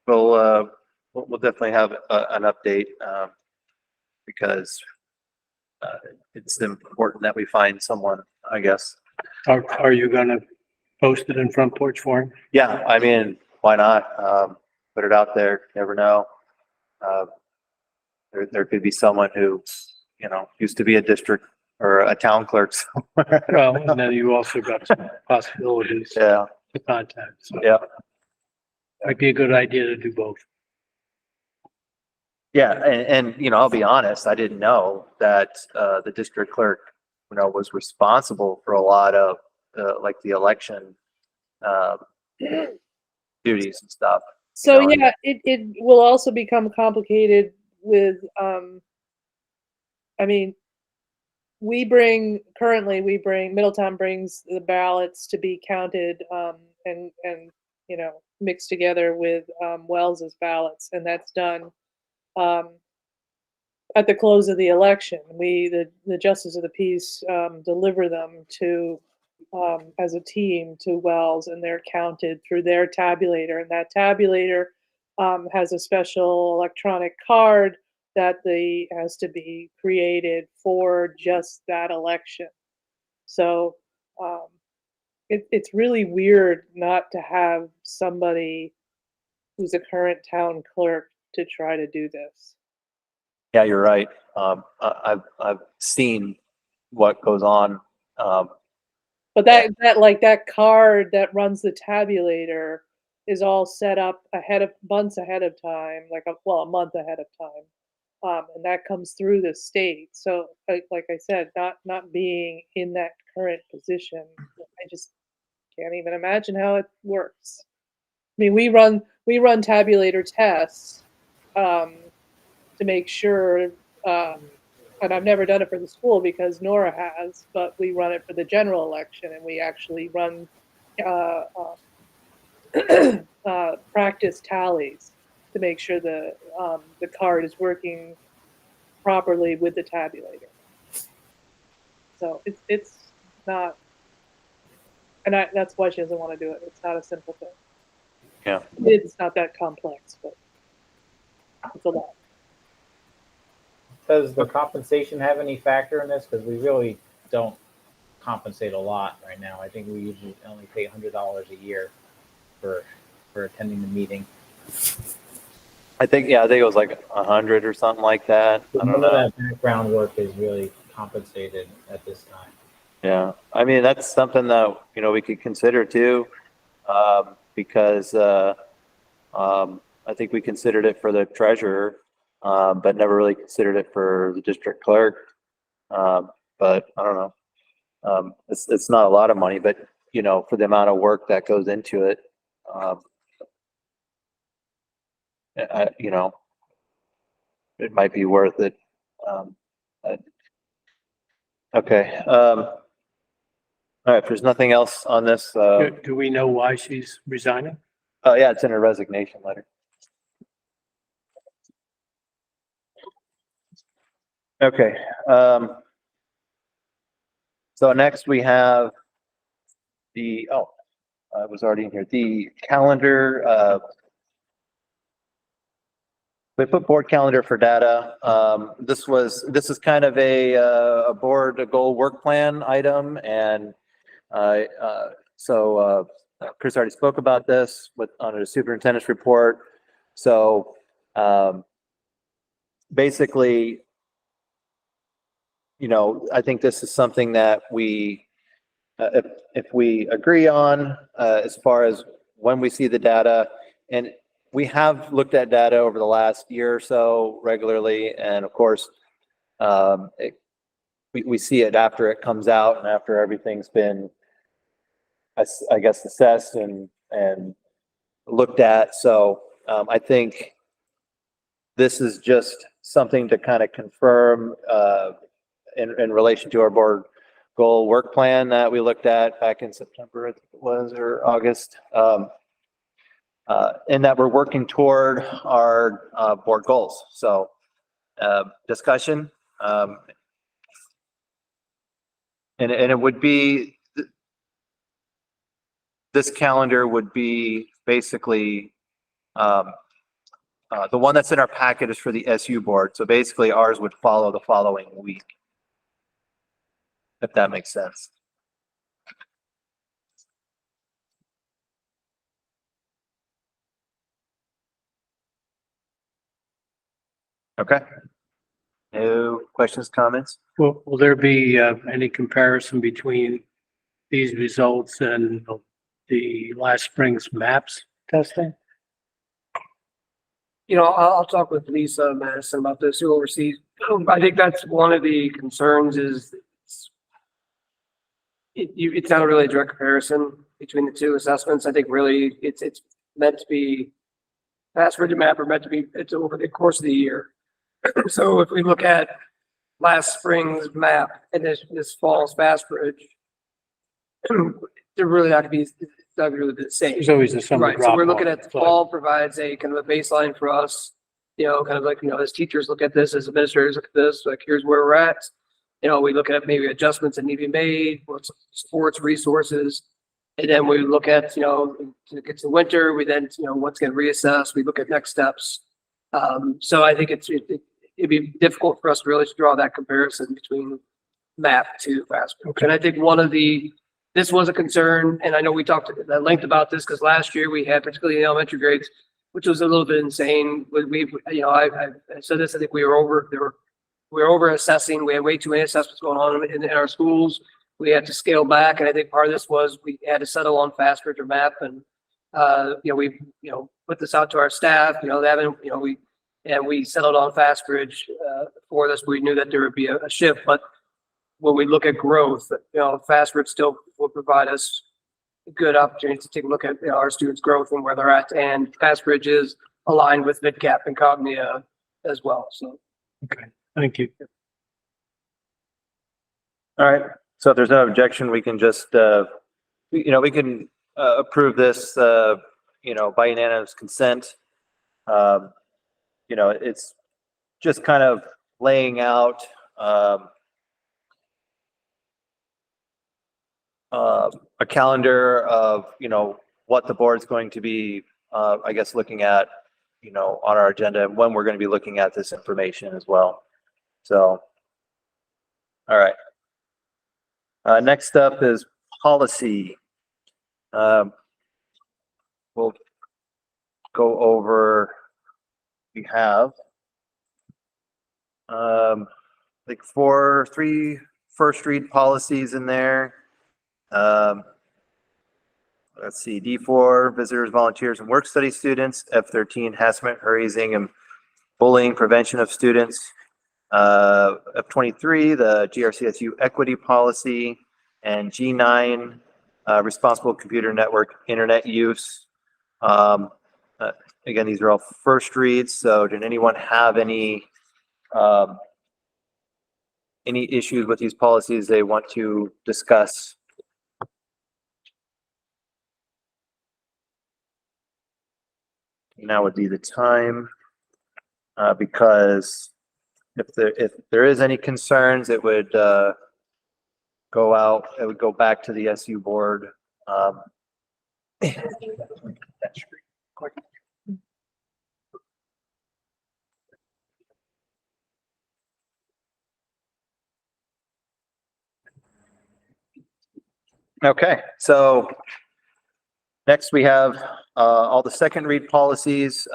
We'll definitely have an update, because it's important that we find someone, I guess. Are you gonna post it in Front Porch Forum? Yeah, I mean, why not? Put it out there, never know. There could be someone who, you know, used to be a district or a town clerk somewhere. Well, and then you also got some possibilities Yeah, to contact. So yeah. might be a good idea to do both. Yeah, and you know, I'll be honest, I didn't know that the district clerk, you know, was responsible for a lot of like the election duties and stuff. So You know, yeah, it will also become complicated with I mean, Middletown brings the ballots to be counted and you know, mixed together with Wells's ballots, and that's done at the close of the election. The justice of the peace deliver them to as a team to Wells, and they're counted through their tabulator, and that tabulator has a special electronic card that has to be created for just that election. So it's really weird not to have somebody who's a current town clerk to try to do this. yeah, you're right. I've seen what goes on. But that card that runs the tabulator is all set up months ahead of time, a month ahead of time. And that comes through the state. So like I said, not being in that current position, I just can't even imagine how it works. I mean, we run tabulator tests to make sure, and I've never done it for the school because Nora has, but we run it for the general election, and we actually run practice tallies to make sure the card is working properly with the tabulator. So it's not, and that's why she doesn't want to do it. It's not a simple thing. Yeah. It's not that complex, but it's a lot. Does the compensation have any factor in this? Because we really don't compensate a lot right now. I think we usually only pay $100 a year for attending the meeting. I think it was like 100 or something like that. I don't None of know. that background work is really compensated at this time. Yeah, I mean, that's something that, we could consider too, because I think we considered it for the treasurer, but never really considered it for the district clerk. But I don't know. It's not a lot of money, but, for the amount of work that goes into it, it might be worth it. Okay. All right, if there's nothing else on this, Do we know why she's resigning? yeah, it's in her resignation letter. Okay. So next we have I was already in here, the calendar, we put board calendar for data. This is kind of a board goal work plan item, and so Chris already spoke about this on the superintendent's report. So basically, I think this is something that we, if we agree on as far as when we see the data, and we have looked at data over the last year or so regularly, and of course, we see it after it comes out and after everything's been, I guess, assessed and looked at. So I think this is just something to kind of confirm in relation to our board goal work plan that we looked at back in September, I think it was, or August. And that we're working toward our board goals. So discussion, and it would be, this calendar would be basically, the one that's in our packet is for the SU board. So basically ours would follow the following week, if that makes sense. Okay. No questions, comments? Will there be any comparison between these results and the last spring's MAPS testing? I'll talk with Lisa Madison about this, who oversees. I think that's one of the concerns is it's not a really direct comparison between the two assessments. I think really it's meant to be, Passbridge and MAP are meant to be, it's over the course of the year. So if we look at last spring's MAP and this fall's Passbridge, they're really not gonna be, it's not gonna really be the same. There's always a summer Right, so we're drop looking off. at the fall provides a kind of a baseline for us, kind of like, as teachers look at this, as administrators look at this, like here's where we're at. We look at maybe adjustments that need to be made, what's sports resources. And then we look at, it gets to winter, we then, what's getting reassessed, we look at next steps. So I think it'd be difficult for us to really draw that comparison between MAP to Passbridge. Okay. And I think this was a concern, and I know we talked at length about this because last year we had, particularly in elementary grades, which was a little bit insane. I said this, I think we were over assessing. We had way too many assessments going on in our schools. We had to scale back, and I think part of this was we had to settle on Passbridge or MAP, and we put this out to our staff. We and we settled on Fast Bridge, for this. We knew that there would be a shift, but when we look at growth, Fast Bridge still will provide us a good opportunity to take a look at our students' growth and where they're at. And Fast Bridge is aligned with VidCap and Cognia as well. So. Okay, thank you. All right, so if there's no objection, we can just, we can approve this, by unanimous consent. It's just kind of laying out a calendar of, what the board's going to be, I guess, looking at, on our agenda and when we're going to be looking at this information as well. So, all right. Next up is policy. We'll go over, we have like 3 first read policies in there. Let's see, D4, visitors, volunteers, and work study students. F13, harassment, harassing, and bullying prevention of students. F23, the GRCSU equity policy, and G9, responsible computer network internet use. Again, these are all first reads. So did anyone have any issues with these policies they want to discuss? Now would be the time, because if there is any concerns, it would go back to the SU board. Okay, so next we have all the second read policies.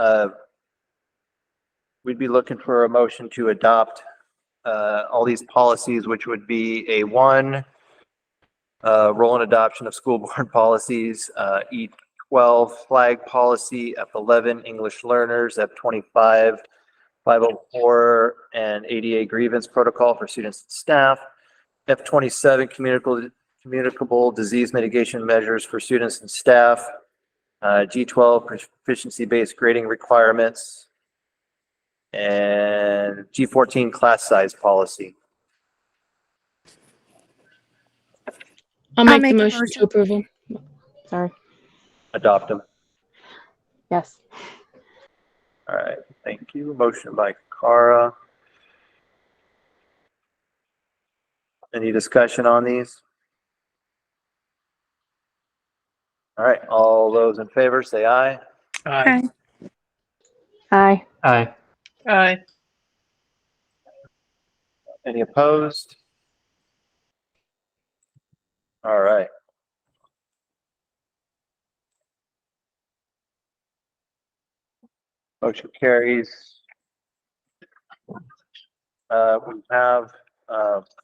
We'd be looking for a motion to adopt all these policies, which would be A1, roll and adoption of school board policies, E12 flag policy, F11 English learners, F25 504 and ADA grievance protocol for students and staff, F27 communicable disease mitigation measures for students and staff, G12 proficiency-based grading requirements, and G14 class size policy. I'll make the motion to approve them. Sorry. Adopt them. Yes. All right, thank you. Motion by Cara. Any discussion on these? All right, all those in favor say aye. Aye. Aye. Aye. Aye. Any opposed? All right. Motion carries.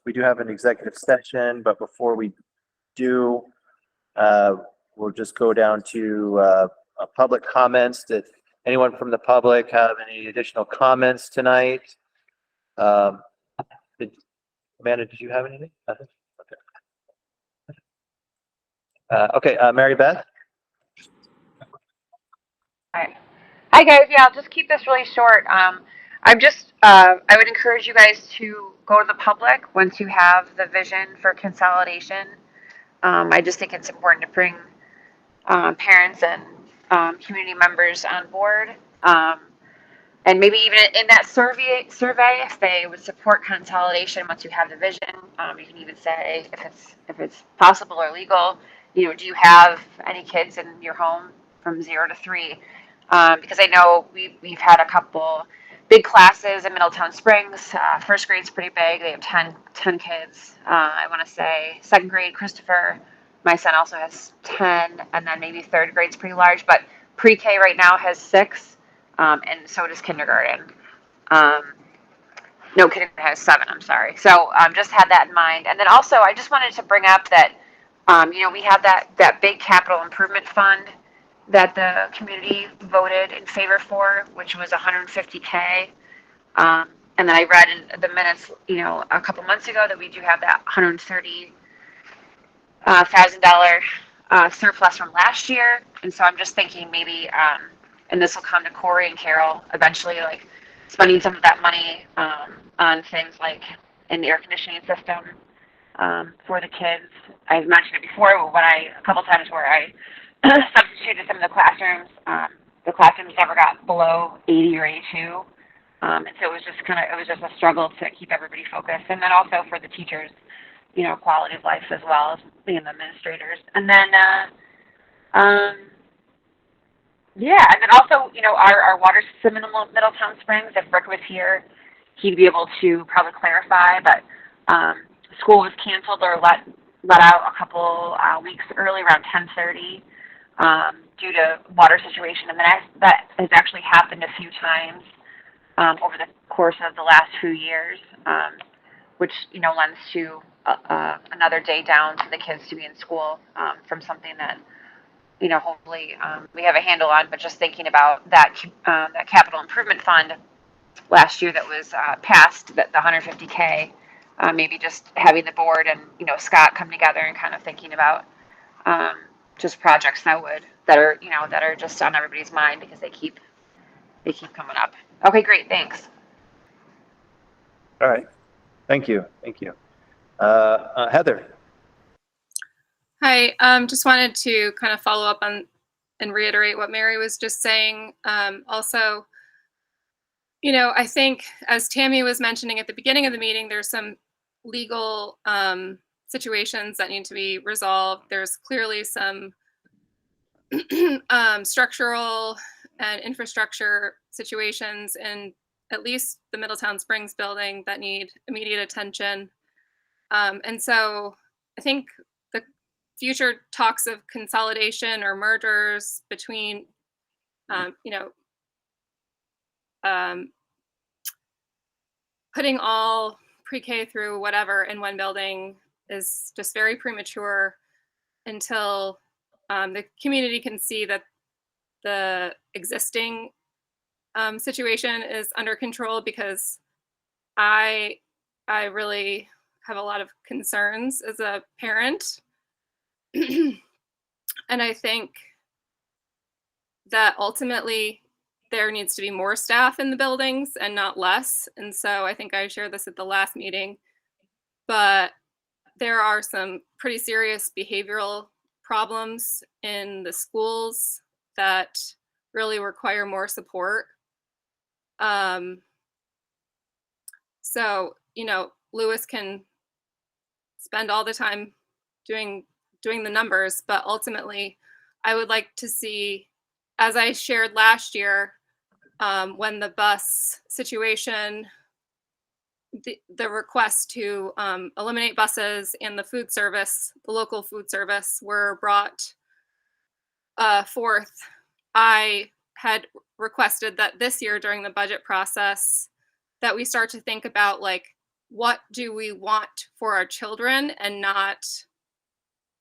We do have an executive session, but before we do, we'll just go down to public comments. Did anyone from the public have any additional comments tonight? Amanda, did you have anything? Nothing? Okay. Mary Beth? Hi guys, yeah, I'll just keep this really short. I would encourage you guys to go to the public once you have the vision for consolidation. I just think it's important to bring parents and community members on board. And maybe even in that survey, if they would support consolidation once you have the vision, you can even say if it's possible or legal. Do you have any kids in your home from 0 to 3? Because I know we've had a couple big classes in Middletown Springs. First grade's pretty big. They have 10 kids. I want to say second grade, Christopher, my son also has 10, and then maybe third grade's pretty large, but pre-K right now has 6, and so does kindergarten. No, kindergarten has 7, I'm sorry. So just had that in mind. And then also I just wanted to bring up that, we have that big capital improvement fund that the community voted in favor for, which was 150K. And then I read in the minutes, you know, a couple months ago that we do have that $130,000 surplus from last year. And so I'm just thinking maybe, and this will come to Corey and Carol eventually, like spending some of that money on things like an air conditioning system for the kids. I've mentioned it before when a couple times where I substituted some of the classrooms. The classrooms never got below 80 or 82. And so it was just a struggle to keep everybody focused. And then also for the teachers, you know, quality of life as well as being the administrators. And then, and then also, you know, our water system in Middletown Springs, if Rick was here, he'd be able to probably clarify, but school was canceled or let out a couple weeks early, around 10:30, due to water situation. And that has actually happened a few times over the course of the last few years, which, you know, lends to another day down to the kids to be in school from something that, you know, hopefully we have a handle on. But just thinking about that capital improvement fund last year that was passed, that the 150K, maybe just having the board and, you know, Scott come together and kind of thinking about just projects that are just on everybody's mind because they keep coming up. Okay, great, thanks. All right. Thank you. Thank you. Heather. Hi, just wanted to kind of follow up on and reiterate what Mary was just saying. Also, you know, I think as Tammy was mentioning at the beginning of the meeting, there's some legal situations that need to be resolved. There's clearly some structural and infrastructure situations in at least the Middletown Springs building that need immediate attention. And so I think the future talks of consolidation or mergers between, putting all pre-K through whatever in one building is just very premature until the community can see that the existing situation is under control, because I really have a lot of concerns as a parent. And I think that ultimately there needs to be more staff in the buildings and not less. And so I think I shared this at the last meeting, but there are some pretty serious behavioral problems in the schools that really require more support. So, you know, Lewis can spend all the time doing the numbers, but ultimately I would like to see, as I shared last year, when the bus situation, the request to eliminate buses and the food service, the local food service, were brought forth, I had requested that this year during the budget process that we start to think about, like, what do we want for our children, and not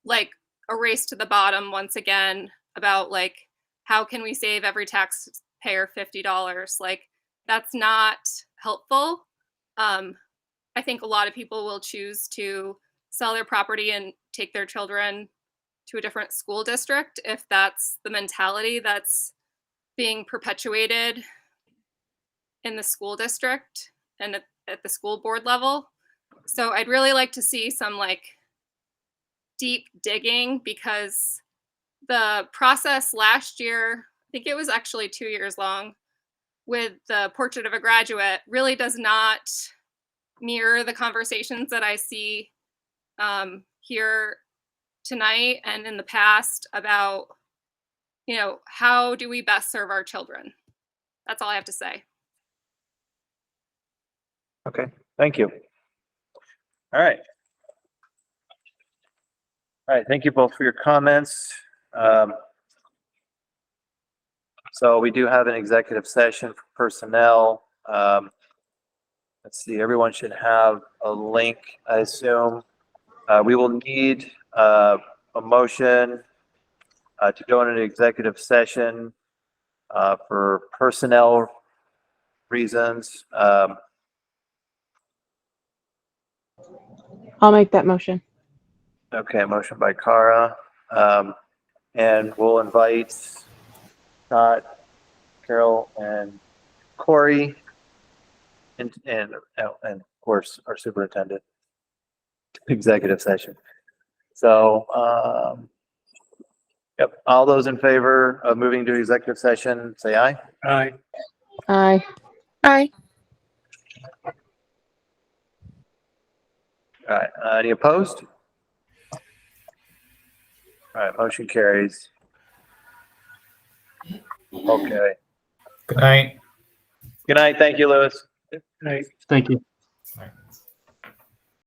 like a race to the bottom once again about like, how can we save every taxpayer $50? Like, that's not helpful. I think a lot of people will choose to sell their property and take their children to a different school district if that's the mentality that's being perpetuated in the school district and at the school board level. So I'd really like to see some like deep digging, because the process last year, I think it was actually 2 years long, with the Portrait of a Graduate really does not mirror the conversations that I see here tonight and in the past about, you know, how do we best serve our children? That's all I have to say. Okay. Thank you. All right. All right. Thank you both for your comments. So we do have an executive session for personnel. Let's see, everyone should have a link, I assume. We will need a motion to go into executive session for personnel reasons. I'll make that motion. Okay, motion by Cara. And we'll invite Scott, Carol, and Corey, and of course, our superintendent, to executive session. So, yep, all those in favor of moving to executive session, say aye. Aye. Aye. Aye. All right, any opposed? All right, motion carries. Okay. Good night. Good night. Thank you, Louis. Aye. Thank you.